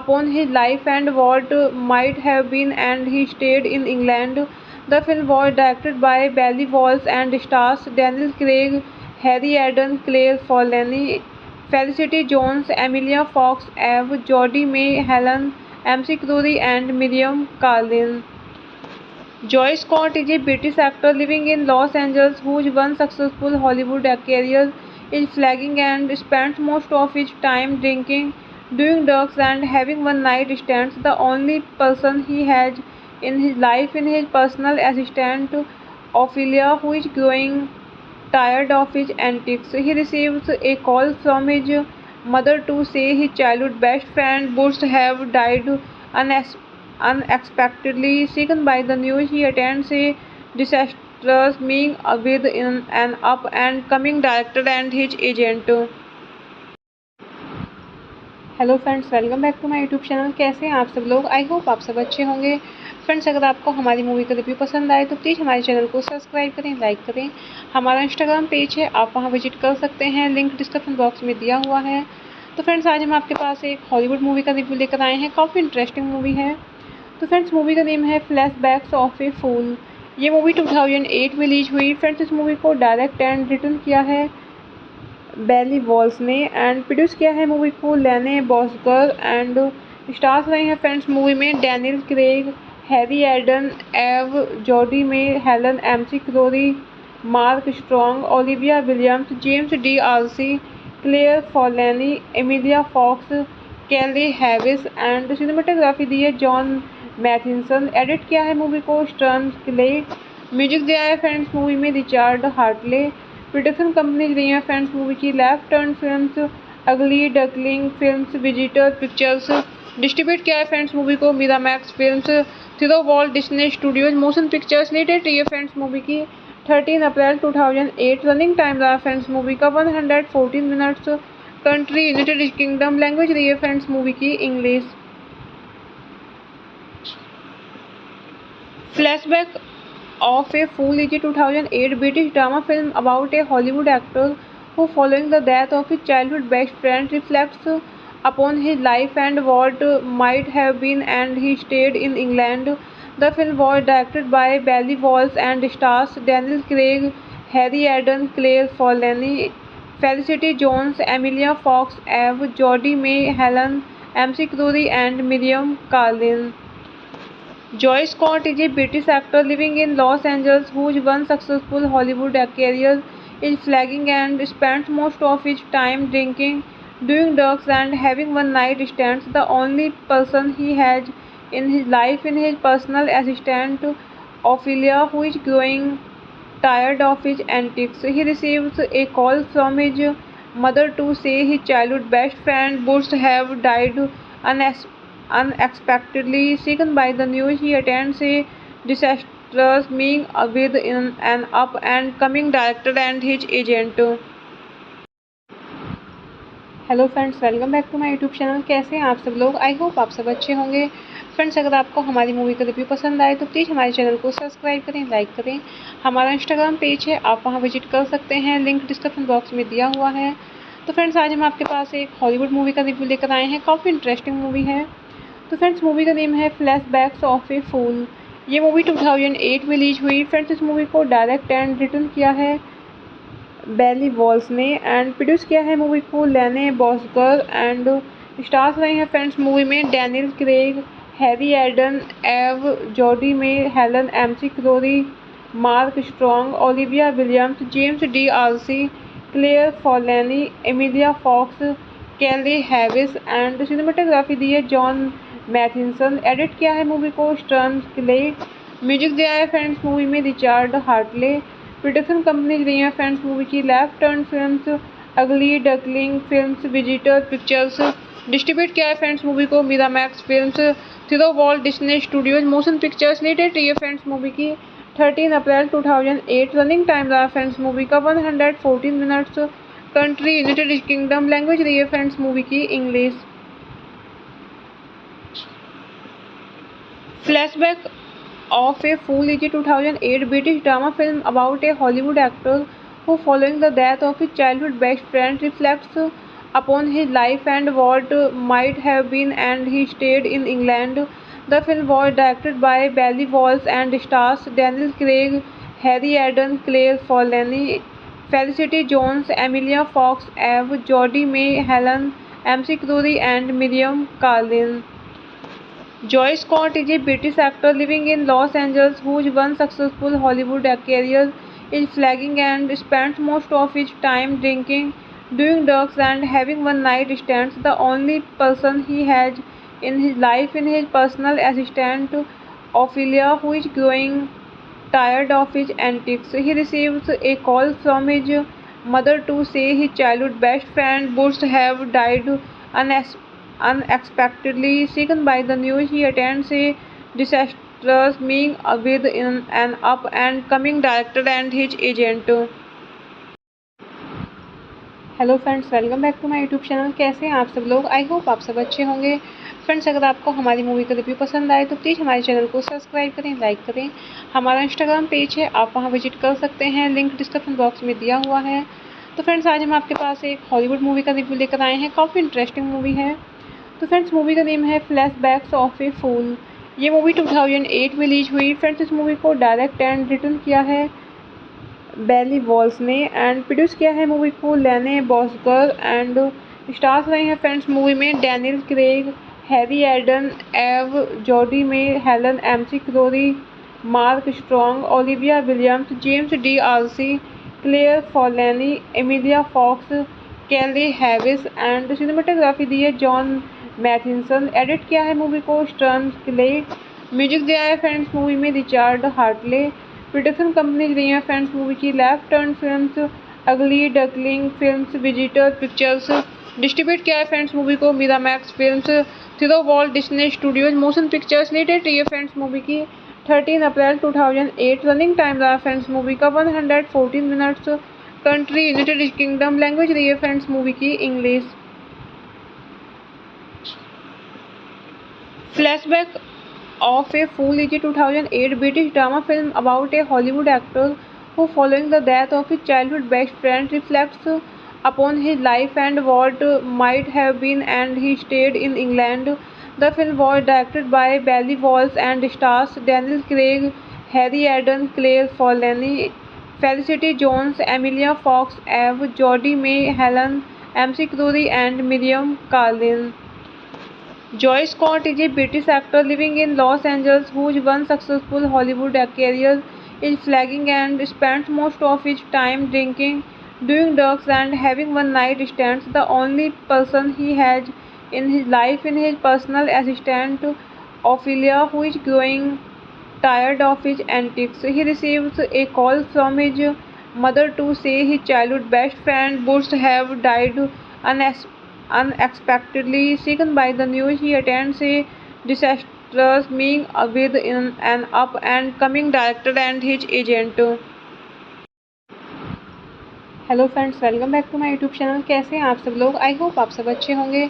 upon his life and what might have been, and he stayed in England. The film was directed by Bailey Walsh and stars Daniel Craig, Harry Eden, Claire Forlani, Felicity Jones, Emilia Fox, Eve, Jodie May, Helen MC Crury, and Miriam Carlin. Joy Scott is a British actor living in Los Angeles whose one successful Hollywood career is flagging and spends most of his time drinking, doing drugs, and having one-night stands. The only person he has in his life is his personal assistant Ophelia, who is growing tired of his antics. He receives a call from his mother to say his childhood best friend Bush have died unexpectedly. Shaken by the news, he attends a disastrous meeting with an up and coming director and his agent. Hello friends, welcome back to my YouTube channel. कैसे हैं आप सब लोग? आई होप आप सब अच्छे होंगे। फ्रेंड्स अगर आपको हमारी मूवी का रिव्यू पसंद आए तो प्लीज़ हमारे चैनल को सब्सक्राइब करें, लाइक करें। हमारा इंस्टाग्राम पेज है, आप वहां विजिट कर सकते हैं, लिंक डिस्क्रिप्शन बॉक्स में दिया हुआ है। तो फ्रेंड्स आज हम आपके पास एक हॉलीवुड मूवी का रिव्यू लेकर आए हैं। काफ़ी इंटरेस्टिंग मूवी है। तो फ्रेंड्स मूवी का नेम है फ्लैशबैक्स ऑफ ए फूल। ये मूवी 2008 में रिलीज हुई। फ्रेंड्स इस मूवी को डायरेक्ट एंड रिटर्न किया है बेली वॉल्स ने एंड प्रोड्यूस किया है मूवी को लेने बॉसगर एंड स्टार्स रहे हैं फ्रेंड्स मूवी में Daniel Craig, Harry Eden, Eve Jodhi May Helen McCrory, Mark Strong, Olivia Williams, James D'Arcy, Claire Forlani, Emilia Fox, Keeley Hawes and cinematography दी है जॉन मैथिसन। एडिट किया है मूवी को स्टर्न क्ले। म्यूजिक दिया है फ्रेंड्स मूवी में रिचार्ड हार्टले। प्रोडक्शन कंपनीज रही हैं फ्रेंड्स मूवी की लेफ्ट टर्न फिल्म्स, अगली duckling films, visitor pictures. Distribute किया है फ्रेंड्स मूवी को Miramax films, through Walt Disney studios motion pictures. Latest रही है फ्रेंड्स मूवी की 13 अप्रैल 2008। रनिंग टाइम रहा फ्रेंड्स मूवी का 114 minutes. Country United Kingdom. Language रही है फ्रेंड्स मूवी की English. Flashback of a Fool is a 2008 British drama film about a Hollywood actor who, following the death of his childhood best friend, reflects upon his life and what might have been, and he stayed in England. The film was directed by Bailey Walsh and stars Daniel Craig, Harry Eden, Claire Forlani, Felicity Jones, Emilia Fox, Eve, Jodie May, Helen MC Crury, and Miriam Carlin. Joy Scott is a British actor living in Los Angeles whose one successful Hollywood career is flagging and spends most of his time drinking, doing drugs, and having one-night stands. The only person he has in his life is his personal assistant Ophelia, who is growing tired of his antics. He receives a call from his mother to say his childhood best friend Bush have died unexpectedly. Shaken by the news, he attends a disastrous meeting with an up and coming director and his agent. Hello friends, welcome back to my YouTube channel. कैसे हैं आप सब लोग? आई होप आप सब अच्छे होंगे। फ्रेंड्स अगर आपको हमारी मूवी का रिव्यू पसंद आए तो प्लीज़ हमारे चैनल को सब्सक्राइब करें, लाइक करें। हमारा इंस्टाग्राम पेज है, आप वहां विजिट कर सकते हैं, लिंक डिस्क्रिप्शन बॉक्स में दिया हुआ है। तो फ्रेंड्स आज हम आपके पास एक हॉलीवुड मूवी का रिव्यू लेकर आए हैं। काफ़ी इंटरेस्टिंग मूवी है। तो फ्रेंड्स मूवी का नेम है फ्लैशबैक्स ऑफ ए फूल। ये मूवी 2008 में रिलीज हुई। फ्रेंड्स इस मूवी को डायरेक्ट एंड रिटर्न किया है बेली वॉल्स ने एंड प्रोड्यूस किया है मूवी को लेने बॉसगर एंड स्टार्स रहे हैं फ्रेंड्स मूवी में Daniel Craig, Harry Eden, Eve Jodhi May Helen McCrory, Mark Strong, Olivia Williams, James D'Arcy, Claire Forlani, Emilia Fox, Keeley Hawes and cinematography दी है जॉन मैथिसन। एडिट किया है मूवी को स्टर्न क्ले। म्यूजिक दिया है फ्रेंड्स मूवी में रिचार्ड हार्टले। प्रोडक्शन कंपनीज रही हैं फ्रेंड्स मूवी की लेफ्ट टर्न फिल्म्स, अगली duckling films, visitor pictures. Distribute किया है फ्रेंड्स मूवी को Miramax films, through Walt Disney studios motion pictures. Latest रही है फ्रेंड्स मूवी की 13 अप्रैल 2008। रनिंग टाइम रहा फ्रेंड्स मूवी का 114 minutes. Country United Kingdom. Language रही है फ्रेंड्स मूवी की English. Flashback of a Fool is a 2008 British drama film about a Hollywood actor who, following the death of his childhood best friend, reflects upon his life and what might have been, and he stayed in England. The film was directed by Bailey Walsh and stars Daniel Craig, Harry Eden, Claire Forlani, Felicity Jones, Emilia Fox, Eve, Jodie May, Helen MC Crury, and Miriam Carlin. Joy Scott is a British actor living in Los Angeles whose one successful Hollywood career is flagging and spends most of his time drinking, doing drugs, and having one-night stands. The only person he has in his life is his personal assistant Ophelia, who is growing tired of his antics. He receives a call from his mother to say his childhood best friend Bush have died unexpectedly. Shaken by the news, he attends a disastrous meeting with an up and coming director and his agent. Hello friends, welcome back to my YouTube channel. कैसे हैं आप सब लोग? आई होप आप सब अच्छे होंगे। फ्रेंड्स अगर आपको हमारी मूवी का रिव्यू पसंद आए तो प्लीज़ हमारे चैनल को सब्सक्राइब करें, लाइक करें। हमारा इंस्टाग्राम पेज है, आप वहां विजिट कर सकते हैं, लिंक डिस्क्रिप्शन बॉक्स में दिया हुआ है। तो फ्रेंड्स आज हम आपके पास एक हॉलीवुड मूवी का रिव्यू लेकर आए हैं। काफ़ी इंटरेस्टिंग मूवी है। तो फ्रेंड्स मूवी का नेम है फ्लैशबैक्स ऑफ ए फूल। ये मूवी 2008 में रिलीज हुई। फ्रेंड्स इस मूवी को डायरेक्ट एंड रिटर्न किया है बेली वॉल्स ने एंड प्रोड्यूस किया है मूवी को लेने बॉसगर एंड स्टार्स रहे हैं फ्रेंड्स मूवी में Daniel Craig, Harry Eden, Eve Jodhi May Helen McCrory, Mark Strong, Olivia Williams, James D'Arcy, Claire Forlani, Emilia Fox, Keeley Hawes and cinematography दी है जॉन मैथिसन। एडिट किया है मूवी को स्टर्न क्ले। म्यूजिक दिया है फ्रेंड्स मूवी में रिचार्ड हार्टले। प्रोडक्शन कंपनीज रही हैं फ्रेंड्स मूवी की लेफ्ट टर्न फिल्म्स, अगली duckling films, visitor pictures. Distribute किया है फ्रेंड्स मूवी को Miramax films, through Walt Disney studios motion pictures. Latest रही है फ्रेंड्स मूवी की 13 अप्रैल 2008। रनिंग टाइम रहा फ्रेंड्स मूवी का 114 minutes. Country United Kingdom. Language रही है फ्रेंड्स मूवी की English. Flashback of a Fool is a 2008 British drama film about a Hollywood actor who, following the death of his childhood best friend, reflects upon his life and what might have been, and he stayed in England. The film was directed by Bailey Walsh and stars Daniel Craig, Harry Eden, Claire Forlani, Felicity Jones, Emilia Fox, Eve, Jodie May, Helen MC Crury, and Miriam Carlin. Joy Scott is a British actor living in Los Angeles whose one successful Hollywood career is flagging and spends most of his time drinking, doing drugs, and having one-night stands. The only person he has in his life is his personal assistant Ophelia, who is growing tired of his antics. He receives a call from his mother to say his childhood best friend Bush have died unexpectedly. Shaken by the news, he attends a disastrous meeting with an up and coming director and his agent. Hello friends, welcome back to my YouTube channel. कैसे हैं आप सब लोग? आई होप आप सब अच्छे होंगे।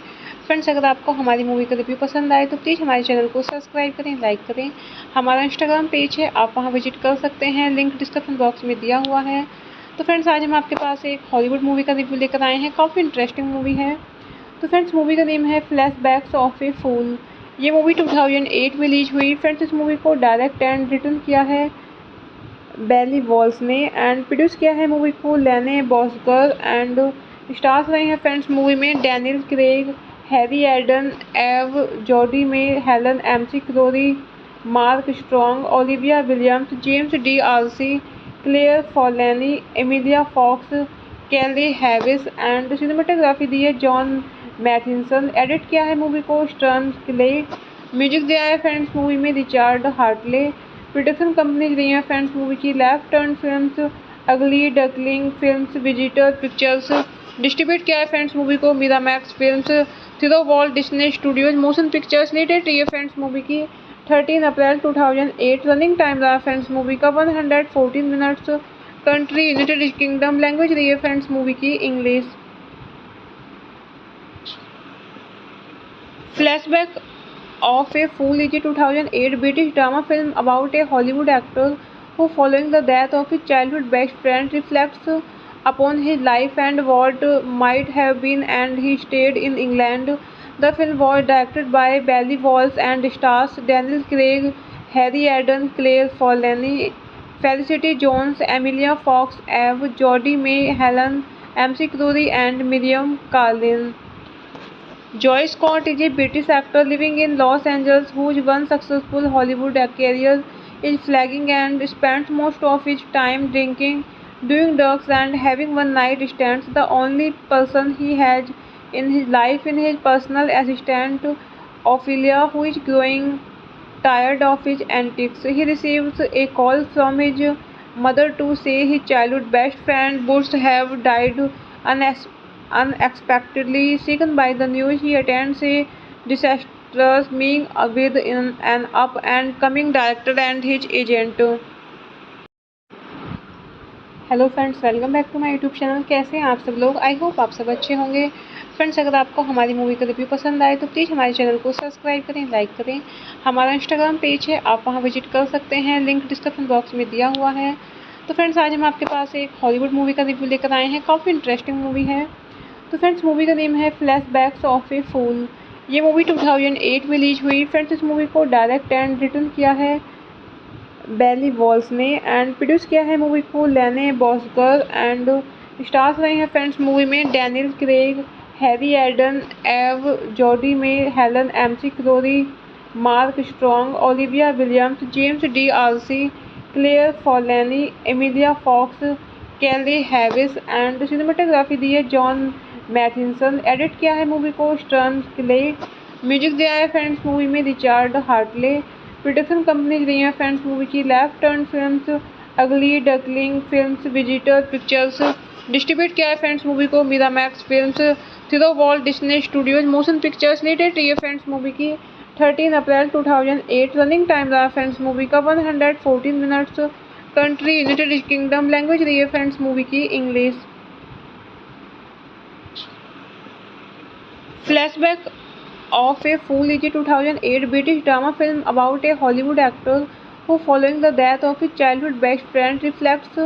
फ्रेंड्स अगर आपको हमारी मूवी का रिव्यू पसंद आए तो प्लीज़ हमारे चैनल को सब्सक्राइब करें, लाइक करें। हमारा इंस्टाग्राम पेज है, आप वहां विजिट कर सकते हैं, लिंक डिस्क्रिप्शन बॉक्स में दिया हुआ है। तो फ्रेंड्स आज हम आपके पास एक हॉलीवुड मूवी का रिव्यू लेकर आए हैं। काफ़ी इंटरेस्टिंग मूवी है। तो फ्रेंड्स मूवी का नेम है फ्लैशबैक्स ऑफ ए फूल। ये मूवी 2008 में रिलीज हुई। फ्रेंड्स इस मूवी को डायरेक्ट एंड रिटर्न किया है बेली वॉल्स ने एंड प्रोड्यूस किया है मूवी को लेने बॉसगर एंड स्टार्स रहे हैं फ्रेंड्स मूवी में Daniel Craig, Harry Eden, Eve Jodhi May Helen McCrory, Mark Strong, Olivia Williams, James D'Arcy, Claire Forlani, Emilia Fox, Keeley Hawes and cinematography दी है जॉन मैथिसन। एडिट किया है मूवी को स्टर्न क्ले। म्यूजिक दिया है फ्रेंड्स मूवी में रिचार्ड हार्टले। प्रोडक्शन कंपनीज रही हैं फ्रेंड्स मूवी की लेफ्ट टर्न फिल्म्स, अगली duckling films, visitor pictures. Distribute किया है फ्रेंड्स मूवी को Miramax films, through Walt Disney studios motion pictures. Latest रही है फ्रेंड्स मूवी की 13 अप्रैल 2008। रनिंग टाइम रहा फ्रेंड्स मूवी का 114 minutes. Country United Kingdom. Language रही है फ्रेंड्स मूवी की English. Flashback of a Fool is a 2008 British drama film about a Hollywood actor who, following the death of his childhood best friend, reflects upon his life and what might have been, and he stayed in England. The film was directed by Bailey Walsh and stars Daniel Craig, Harry Eden, Claire Forlani, Felicity Jones, Emilia Fox, Eve, Jodie May, Helen MC Crury, and Miriam Carlin. Joy Scott is a British actor living in Los Angeles whose one successful Hollywood career is flagging and spends most of his time drinking, doing drugs, and having one-night stands. The only person he has in his life is his personal assistant Ophelia, who is growing tired of his antics. He receives a call from his mother to say his childhood best friend Bush have died unexpectedly. Shaken by the news, he attends a disastrous meeting with an up and coming director and his agent. Hello friends, welcome back to my YouTube channel. कैसे हैं आप सब लोग? आई होप आप सब अच्छे होंगे। फ्रेंड्स अगर आपको हमारी मूवी का रिव्यू पसंद आए तो प्लीज़ हमारे चैनल को सब्सक्राइब करें, लाइक करें। हमारा इंस्टाग्राम पेज है, आप वहां विजिट कर सकते हैं, लिंक डिस्क्रिप्शन बॉक्स में दिया हुआ है। तो फ्रेंड्स आज हम आपके पास एक हॉलीवुड मूवी का रिव्यू लेकर आए हैं। काफ़ी इंटरेस्टिंग मूवी है। तो फ्रेंड्स मूवी का नेम है फ्लैशबैक्स ऑफ ए फूल। ये मूवी 2008 में रिलीज हुई। फ्रेंड्स इस मूवी को डायरेक्ट एंड रिटर्न किया है बेली वॉल्स ने एंड प्रोड्यूस किया है मूवी को लेने बॉसगर एंड स्टार्स रहे हैं फ्रेंड्स मूवी में Daniel Craig, Harry Eden, Eve Jodhi May Helen McCrory, Mark Strong, Olivia Williams, James D'Arcy, Claire Forlani, Emilia Fox, Keeley Hawes and cinematography दी है जॉन मैथिसन। एडिट किया है मूवी को स्टर्न क्ले। म्यूजिक दिया है फ्रेंड्स मूवी में रिचार्ड हार्टले। प्रोडक्शन कंपनीज रही हैं फ्रेंड्स मूवी की लेफ्ट टर्न फिल्म्स, अगली duckling films, visitor pictures. Distribute किया है फ्रेंड्स मूवी को Miramax films, through Walt Disney studios motion pictures. Latest रही है फ्रेंड्स मूवी की 13 अप्रैल 2008। रनिंग टाइम रहा फ्रेंड्स मूवी का 114 minutes. Country United Kingdom. Language रही है फ्रेंड्स मूवी की English. Flashback of a Fool is a 2008 British drama film about a Hollywood actor who, following the death of his childhood best friend, reflects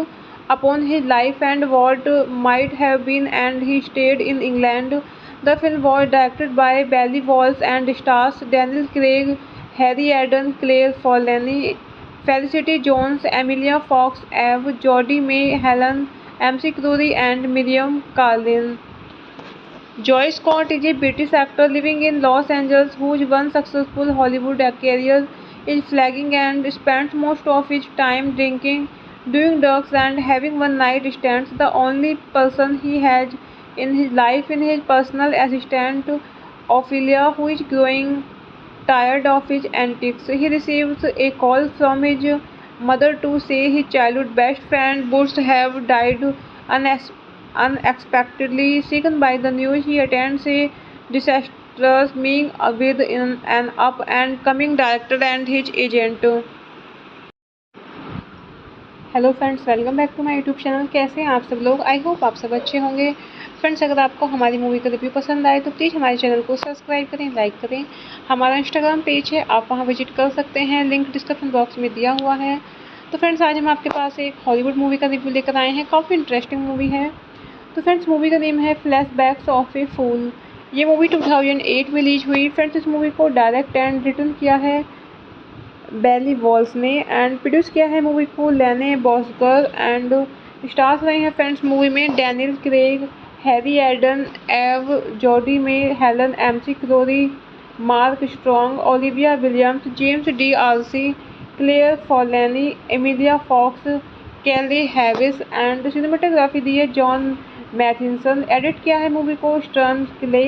upon his life and what might have been, and he stayed in England. The film was directed by Bailey Walsh and stars Daniel Craig, Harry Eden, Claire Forlani, Felicity Jones, Emilia Fox, Eve, Jodie May, Helen MC Crury, and Miriam Carlin. Joy Scott is a British actor living in Los Angeles whose one successful Hollywood career is flagging and spends most of his time drinking, doing drugs, and having one-night stands. The only person he has in his life is his personal assistant Ophelia, who is growing tired of his antics. He receives a call from his mother to say his childhood best friend Bush have died unexpectedly. Shaken by the news, he attends a disastrous meeting with an up and coming director and his agent. Hello friends, welcome back to my YouTube channel. कैसे हैं आप सब लोग? आई होप आप सब अच्छे होंगे। फ्रेंड्स अगर आपको हमारी मूवी का रिव्यू पसंद आए तो प्लीज़ हमारे चैनल को सब्सक्राइब करें, लाइक करें। हमारा इंस्टाग्राम पेज है, आप वहां विजिट कर सकते हैं, लिंक डिस्क्रिप्शन बॉक्स में दिया हुआ है। तो फ्रेंड्स आज हम आपके पास एक हॉलीवुड मूवी का रिव्यू लेकर आए हैं। काफ़ी इंटरेस्टिंग मूवी है। तो फ्रेंड्स मूवी का नेम है फ्लैशबैक्स ऑफ ए फूल। ये मूवी 2008 में रिलीज हुई। फ्रेंड्स इस मूवी को डायरेक्ट एंड रिटर्न किया है बेली वॉल्स ने एंड प्रोड्यूस किया है मूवी को लेने बॉसगर एंड स्टार्स रहे हैं फ्रेंड्स मूवी में Daniel Craig, Harry Eden, Eve Jodhi May Helen McCrory, Mark Strong, Olivia Williams, James D'Arcy, Claire Forlani, Emilia Fox, Keeley Hawes and cinematography दी है जॉन मैथिसन। एडिट किया है मूवी को स्टर्न क्ले।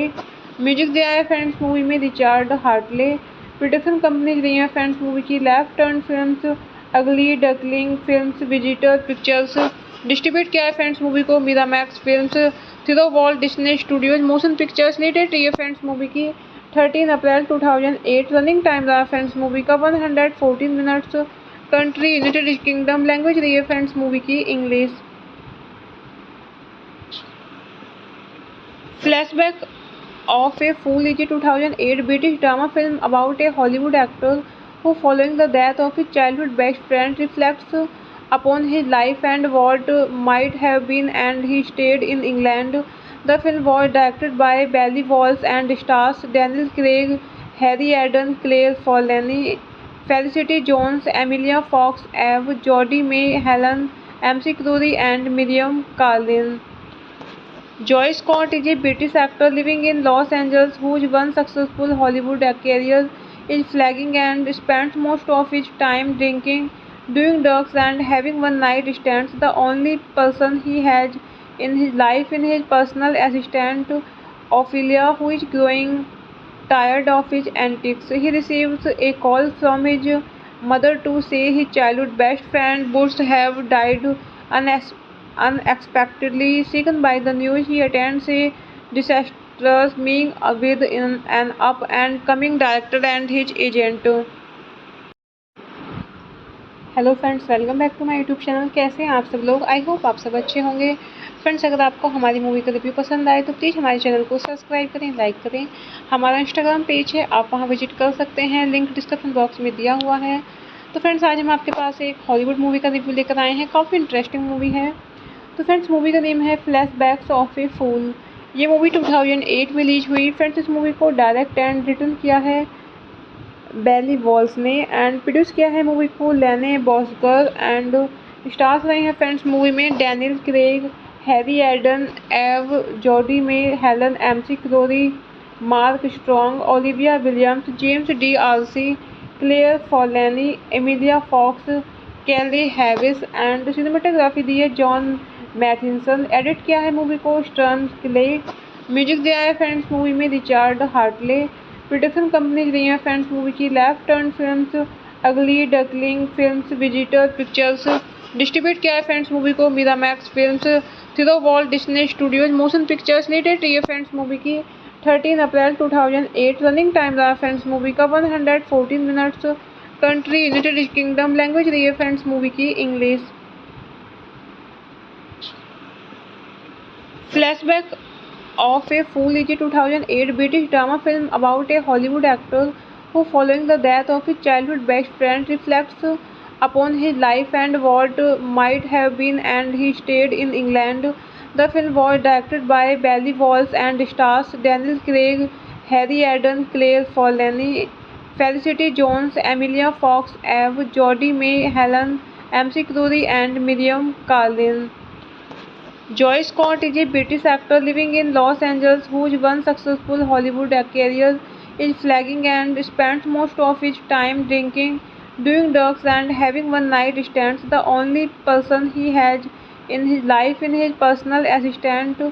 म्यूजिक दिया है फ्रेंड्स मूवी में रिचार्ड हार्टले। प्रोडक्शन कंपनीज रही हैं फ्रेंड्स मूवी की लेफ्ट टर्न फिल्म्स, अगली duckling films, visitor pictures. Distribute किया है फ्रेंड्स मूवी को Miramax films, through Walt Disney studios motion pictures. Latest रही है फ्रेंड्स मूवी की 13 अप्रैल 2008। रनिंग टाइम रहा फ्रेंड्स मूवी का 114 minutes. Country United Kingdom. Language रही है फ्रेंड्स मूवी की English. Flashback of a Fool is a 2008 British drama film about a Hollywood actor who, following the death of his childhood best friend, reflects upon his life and what might have been, and he stayed in England. The film was directed by Bailey Walsh and stars Daniel Craig, Harry Eden, Claire Forlani, Felicity Jones, Emilia Fox, Eve, Jodie May, Helen MC Crury, and Miriam Carlin. Joy Scott is a British actor living in Los Angeles whose one successful Hollywood career is flagging and spends most of his time drinking, doing drugs, and having one-night stands. The only person he has in his life is his personal assistant Ophelia, who is growing tired of his antics. He receives a call from his mother to say his childhood best friend Bush have died unexpectedly. Shaken by the news, he attends a disastrous meeting with an up and coming director and his agent. Hello friends, welcome back to my YouTube channel. कैसे हैं आप सब लोग? आई होप आप सब अच्छे होंगे। फ्रेंड्स अगर आपको हमारी मूवी का रिव्यू पसंद आए तो प्लीज़ हमारे चैनल को सब्सक्राइब करें, लाइक करें। हमारा इंस्टाग्राम पेज है, आप वहां विजिट कर सकते हैं, लिंक डिस्क्रिप्शन बॉक्स में दिया हुआ है। तो फ्रेंड्स आज हम आपके पास एक हॉलीवुड मूवी का रिव्यू लेकर आए हैं। काफ़ी इंटरेस्टिंग मूवी है। तो फ्रेंड्स मूवी का नेम है फ्लैशबैक्स ऑफ ए फूल। ये मूवी 2008 में रिलीज हुई। फ्रेंड्स इस मूवी को डायरेक्ट एंड रिटर्न किया है बेली वॉल्स ने एंड प्रोड्यूस किया है मूवी को लेने बॉसगर एंड स्टार्स रहे हैं फ्रेंड्स मूवी में Daniel Craig, Harry Eden, Eve Jodhi May Helen McCrory, Mark Strong, Olivia Williams, James D'Arcy, Claire Forlani, Emilia Fox, Keeley Hawes and cinematography दी है जॉन मैथिसन। एडिट किया है मूवी को स्टर्न क्ले। म्यूजिक दिया है फ्रेंड्स मूवी में रिचार्ड हार्टले। प्रोडक्शन कंपनीज रही हैं फ्रेंड्स मूवी की लेफ्ट टर्न फिल्म्स, अगली duckling films, visitor pictures. Distribute किया है फ्रेंड्स मूवी को Miramax films, through Walt Disney studios motion pictures. Latest रही है फ्रेंड्स मूवी की 13 अप्रैल 2008। रनिंग टाइम रहा फ्रेंड्स मूवी का 114 minutes. Country United Kingdom. Language रही है फ्रेंड्स मूवी की English. Flashback of a Fool is a 2008 British drama film about a Hollywood actor who, following the death of his childhood best friend, reflects upon his life and what might have been, and he stayed in England. The film was directed by Bailey Walsh and stars Daniel Craig, Harry Eden, Claire Forlani, Felicity Jones, Emilia Fox, Eve, Jodie May, Helen MC Crury, and Miriam Carlin. Joy Scott is a British actor living in Los Angeles whose one successful Hollywood career is flagging and spends most of his time drinking, doing drugs, and having one-night stands. The only person he has in his life is his personal assistant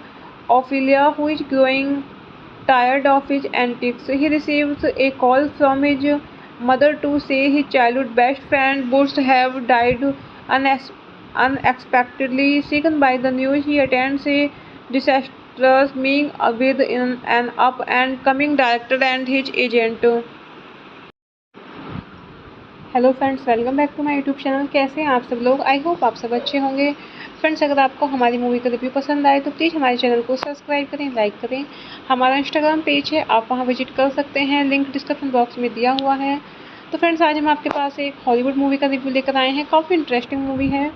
Ophelia, who is growing tired of his antics. He receives a call from his mother to say his childhood best friend Bush have died unexpectedly. Shaken by the news, he attends a disastrous meeting with an up and coming director and his agent. Hello friends, welcome back to my YouTube channel. कैसे हैं आप सब लोग? आई होप आप सब अच्छे होंगे। फ्रेंड्स अगर आपको हमारी मूवी का रिव्यू पसंद आए तो प्लीज़ हमारे चैनल को सब्सक्राइब करें, लाइक करें। हमारा इंस्टाग्राम पेज है, आप वहां विजिट कर सकते हैं, लिंक डिस्क्रिप्शन बॉक्स में दिया हुआ है। तो फ्रेंड्स आज हम आपके पास एक हॉलीवुड मूवी का रिव्यू लेकर आए हैं। काफ़ी इंटरेस्टिंग मूवी है।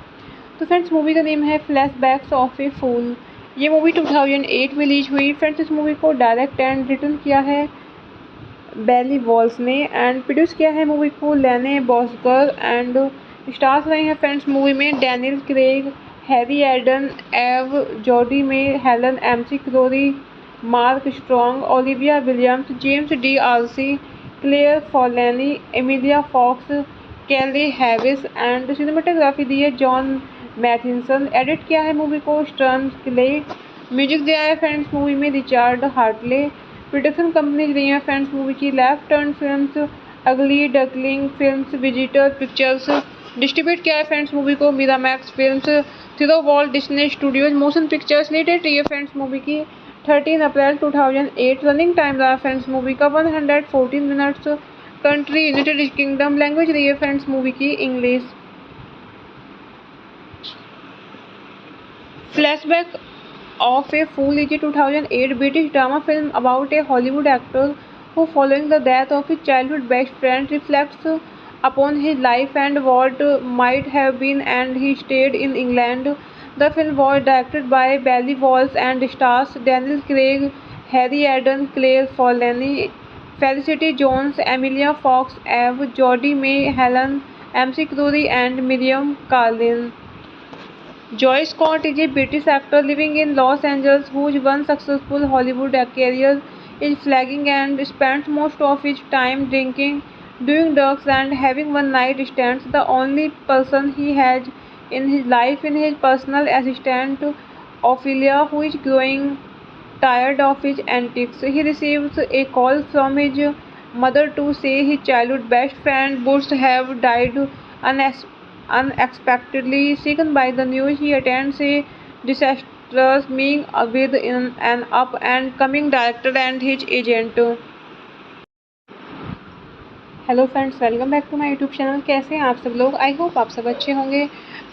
तो फ्रेंड्स मूवी का नेम है फ्लैशबैक्स ऑफ ए फूल। ये मूवी 2008 में रिलीज हुई। फ्रेंड्स इस मूवी को डायरेक्ट एंड रिटर्न किया है बेली वॉल्स ने एंड प्रोड्यूस किया है मूवी को लेने बॉसगर एंड स्टार्स रहे हैं फ्रेंड्स मूवी में Daniel Craig, Harry Eden, Eve Jodhi May Helen McCrory, Mark Strong, Olivia Williams, James D'Arcy, Claire Forlani, Emilia Fox, Keeley Hawes and cinematography दी है जॉन मैथिसन। एडिट किया है मूवी को स्टर्न क्ले। म्यूजिक दिया है फ्रेंड्स मूवी में रिचार्ड हार्टले। प्रोडक्शन कंपनीज रही हैं फ्रेंड्स मूवी की लेफ्ट टर्न फिल्म्स, अगली duckling films, visitor pictures. Distribute किया है फ्रेंड्स मूवी को Miramax films, through Walt Disney studios motion pictures. Latest रही है फ्रेंड्स मूवी की 13 अप्रैल 2008। रनिंग टाइम रहा फ्रेंड्स मूवी का 114 minutes. Country United Kingdom. Language रही है फ्रेंड्स मूवी की English. Flashback of a Fool is a 2008 British drama film about a Hollywood actor who, following the death of his childhood best friend, reflects upon his life and what might have been, and he stayed in England. The film was directed by Bailey Walsh and stars Daniel Craig, Harry Eden, Claire Forlani, Felicity Jones, Emilia Fox, Eve, Jodie May, Helen MC Crury, and Miriam Carlin. Joy Scott is a British actor living in Los Angeles whose one successful Hollywood career is flagging and spends most of his time drinking, doing drugs, and having one-night stands. The only person he has in his life is his personal assistant Ophelia, who is growing tired of his antics. He receives a call from his mother to say his childhood best friend Bush have died unexpectedly. Shaken by the news, he attends a disastrous meeting with an up and coming director and his agent. Hello friends, welcome back to my YouTube channel. कैसे हैं आप सब लोग? आई होप आप सब अच्छे होंगे।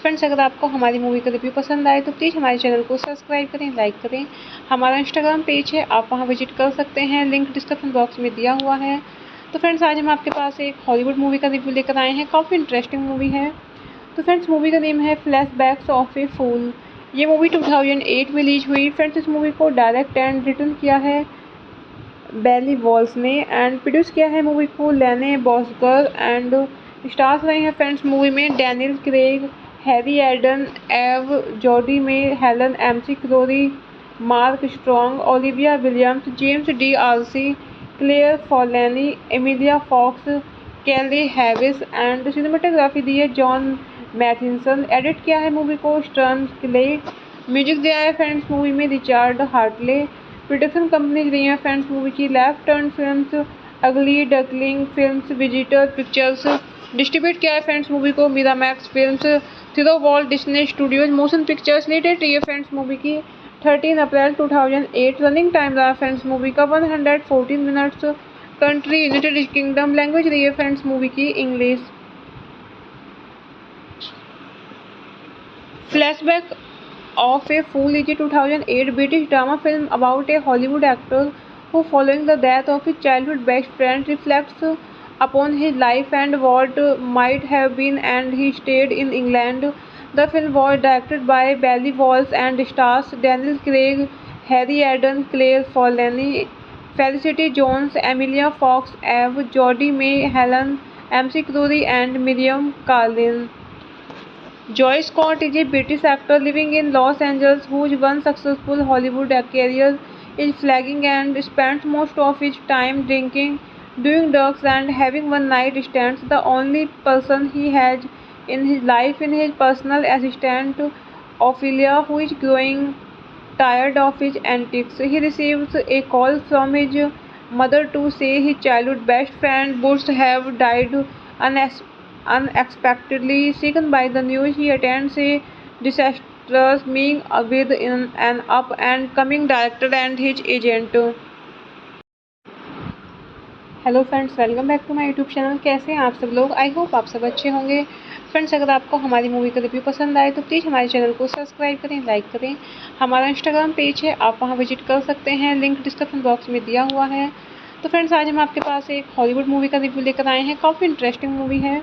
फ्रेंड्स अगर आपको हमारी मूवी का रिव्यू पसंद आए तो प्लीज़ हमारे चैनल को सब्सक्राइब करें, लाइक करें। हमारा इंस्टाग्राम पेज है, आप वहां विजिट कर सकते हैं, लिंक डिस्क्रिप्शन बॉक्स में दिया हुआ है। तो फ्रेंड्स आज हम आपके पास एक हॉलीवुड मूवी का रिव्यू लेकर आए हैं। काफ़ी इंटरेस्टिंग मूवी है। तो फ्रेंड्स मूवी का नेम है फ्लैशबैक्स ऑफ ए फूल। ये मूवी 2008 में रिलीज हुई। फ्रेंड्स इस मूवी को डायरेक्ट एंड रिटर्न किया है बेली वॉल्स ने एंड प्रोड्यूस किया है मूवी को लेने बॉसगर एंड स्टार्स रहे हैं फ्रेंड्स मूवी में Daniel Craig, Harry Eden, Eve Jodhi May Helen McCrory, Mark Strong, Olivia Williams, James D'Arcy, Claire Forlani, Emilia Fox, Keeley Hawes and cinematography दी है जॉन मैथिसन। एडिट किया है मूवी को स्टर्न क्ले। म्यूजिक दिया है फ्रेंड्स मूवी में रिचार्ड हार्टले। प्रोडक्शन कंपनीज रही हैं फ्रेंड्स मूवी की लेफ्ट टर्न फिल्म्स, अगली duckling films, visitor pictures. Distribute किया है फ्रेंड्स मूवी को Miramax films, through Walt Disney studios motion pictures. Latest रही है फ्रेंड्स मूवी की 13 अप्रैल 2008। रनिंग टाइम रहा फ्रेंड्स मूवी का 114 minutes. Country United Kingdom. Language रही है फ्रेंड्स मूवी की English. Flashback of a Fool is a 2008 British drama film about a Hollywood actor who, following the death of his childhood best friend, reflects upon his life and what might have been, and he stayed in England. The film was directed by Bailey Walsh and stars Daniel Craig, Harry Eden, Claire Forlani, Felicity Jones, Emilia Fox, Eve, Jodie May, Helen MC Crury, and Miriam Carlin. Joy Scott is a British actor living in Los Angeles whose one successful Hollywood career is flagging and spends most of his time drinking, doing drugs, and having one-night stands. The only person he has in his life is his personal assistant Ophelia, who is growing tired of his antics. He receives a call from his mother to say his childhood best friend Bush have died unexpectedly. Shaken by the news, he attends a disastrous meeting with an up and coming director and his agent. Hello friends, welcome back to my YouTube channel. कैसे हैं आप सब लोग? आई होप आप सब अच्छे होंगे। फ्रेंड्स अगर आपको हमारी मूवी का रिव्यू पसंद आए तो प्लीज़ हमारे चैनल को सब्सक्राइब करें, लाइक करें। हमारा इंस्टाग्राम पेज है, आप वहां विजिट कर सकते हैं, लिंक डिस्क्रिप्शन बॉक्स में दिया हुआ है। तो फ्रेंड्स आज हम आपके पास एक हॉलीवुड मूवी का रिव्यू लेकर आए हैं। काफ़ी इंटरेस्टिंग मूवी है।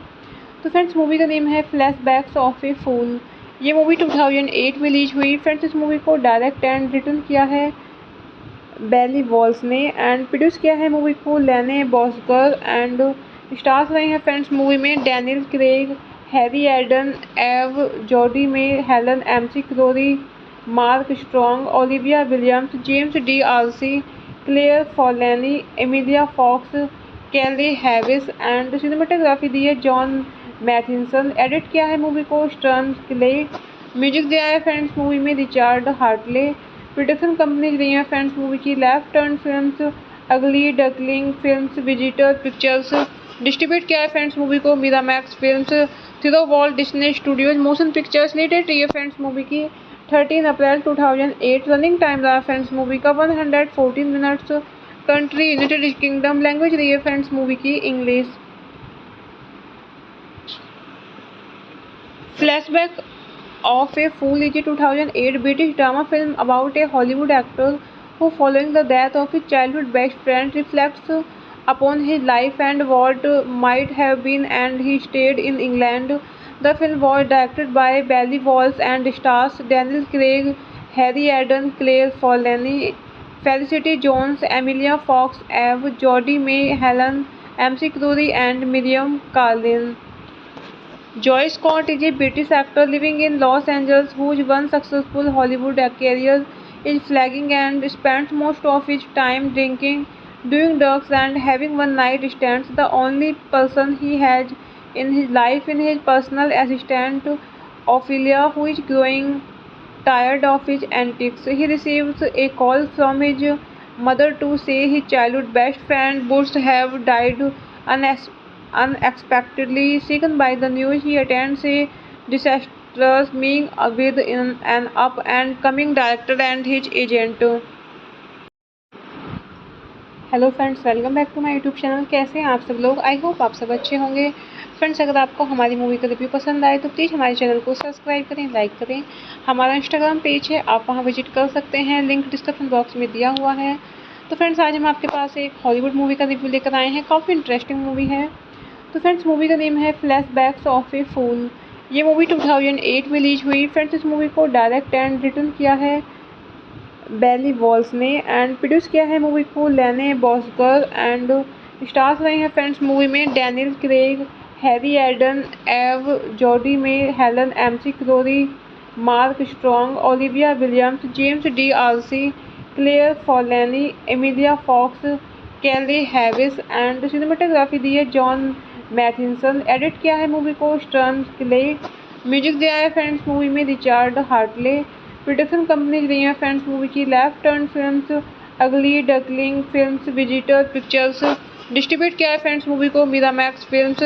तो फ्रेंड्स मूवी का नेम है फ्लैशबैक्स ऑफ ए फूल। ये मूवी 2008 में रिलीज हुई। फ्रेंड्स इस मूवी को डायरेक्ट एंड रिटर्न किया है बेली वॉल्स ने एंड प्रोड्यूस किया है मूवी को लेने बॉसगर एंड स्टार्स रहे हैं फ्रेंड्स मूवी में Daniel Craig, Harry Eden, Eve Jodhi May Helen McCrory, Mark Strong, Olivia Williams, James D'Arcy, Claire Forlani, Emilia Fox, Keeley Hawes and cinematography दी है जॉन मैथिसन। एडिट किया है मूवी को स्टर्न क्ले। म्यूजिक दिया है फ्रेंड्स मूवी में रिचार्ड हार्टले। प्रोडक्शन कंपनीज रही हैं फ्रेंड्स मूवी की लेफ्ट टर्न फिल्म्स, अगली duckling films, visitor pictures. Distribute किया है फ्रेंड्स मूवी को Miramax films, through Walt Disney studios motion pictures. Latest रही है फ्रेंड्स मूवी की 13 अप्रैल 2008। रनिंग टाइम रहा फ्रेंड्स मूवी का 114 minutes. Country United Kingdom. Language रही है फ्रेंड्स मूवी की English. Flashback of a Fool is a 2008 British drama film about a Hollywood actor who, following the death of his childhood best friend, reflects upon his life and what might have been, and he stayed in England. The film was directed by Bailey Walsh and stars Daniel Craig, Harry Eden, Claire Forlani, Felicity Jones, Emilia Fox, Eve, Jodie May, Helen MC Crury, and Miriam Carlin. Joy Scott is a British actor living in Los Angeles whose one successful Hollywood career is flagging and spends most of his time drinking, doing drugs, and having one-night stands. The only person he has in his life is his personal assistant Ophelia, who is growing tired of his antics. He receives a call from his mother to say his childhood best friend Bush have died unexpectedly. Shaken by the news, he attends a disastrous meeting with an up and coming director and his agent. Hello friends, welcome back to my YouTube channel. कैसे हैं आप सब लोग? आई होप आप सब अच्छे होंगे। फ्रेंड्स अगर आपको हमारी मूवी का रिव्यू पसंद आए तो प्लीज़ हमारे चैनल को सब्सक्राइब करें, लाइक करें। हमारा इंस्टाग्राम पेज है, आप वहां विजिट कर सकते हैं, लिंक डिस्क्रिप्शन बॉक्स में दिया हुआ है। तो फ्रेंड्स आज हम आपके पास एक हॉलीवुड मूवी का रिव्यू लेकर आए हैं। काफ़ी इंटरेस्टिंग मूवी है। तो फ्रेंड्स मूवी का नेम है फ्लैशबैक्स ऑफ ए फूल। ये मूवी 2008 में रिलीज हुई। फ्रेंड्स इस मूवी को डायरेक्ट एंड रिटर्न किया है बेली वॉल्स ने एंड प्रोड्यूस किया है मूवी को लेने बॉसगर एंड स्टार्स रहे हैं फ्रेंड्स मूवी में Daniel Craig, Harry Eden, Eve Jodhi May Helen McCrory, Mark Strong, Olivia Williams, James D'Arcy, Claire Forlani, Emilia Fox, Keeley Hawes and cinematography दी है जॉन मैथिसन। एडिट किया है मूवी को स्टर्न क्ले। म्यूजिक दिया है फ्रेंड्स मूवी में रिचार्ड हार्टले। प्रोडक्शन कंपनीज रही हैं फ्रेंड्स मूवी की लेफ्ट टर्न फिल्म्स, अगली duckling films, visitor pictures. Distribute किया है फ्रेंड्स मूवी को Miramax films,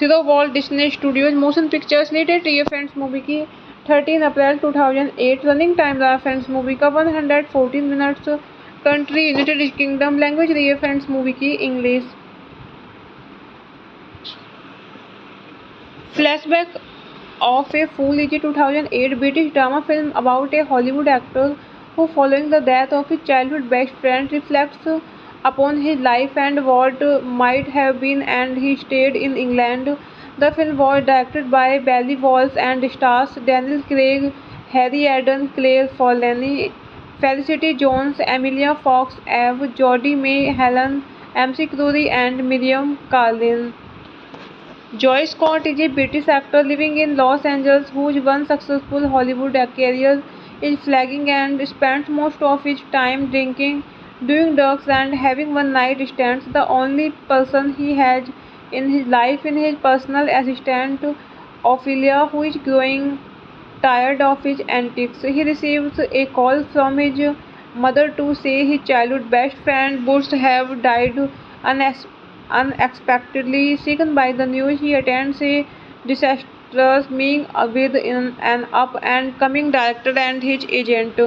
through Walt Disney studios motion pictures. Latest रही है फ्रेंड्स मूवी की 13 अप्रैल 2008। रनिंग टाइम रहा फ्रेंड्स मूवी का 114 minutes. Country United Kingdom. Language रही है फ्रेंड्स मूवी की English. Flashback of a Fool is a 2008 British drama film about a Hollywood actor who, following the death of his childhood best friend, reflects upon his life and what might have been, and he stayed in England. The film was directed by Bailey Walsh and stars Daniel Craig, Harry Eden, Claire Forlani, Felicity Jones, Emilia Fox, Eve, Jodie May, Helen MC Crury, and Miriam Carlin. Joy Scott is a British actor living in Los Angeles whose one successful Hollywood career is flagging and spends most of his time drinking, doing drugs, and having one-night stands. The only person he has in his life is his personal assistant Ophelia, who is growing tired of his antics. He receives a call from his mother to say his childhood best friend Bush have died unexpectedly. Shaken by the news, he attends a disastrous meeting with an up and coming director and his agent.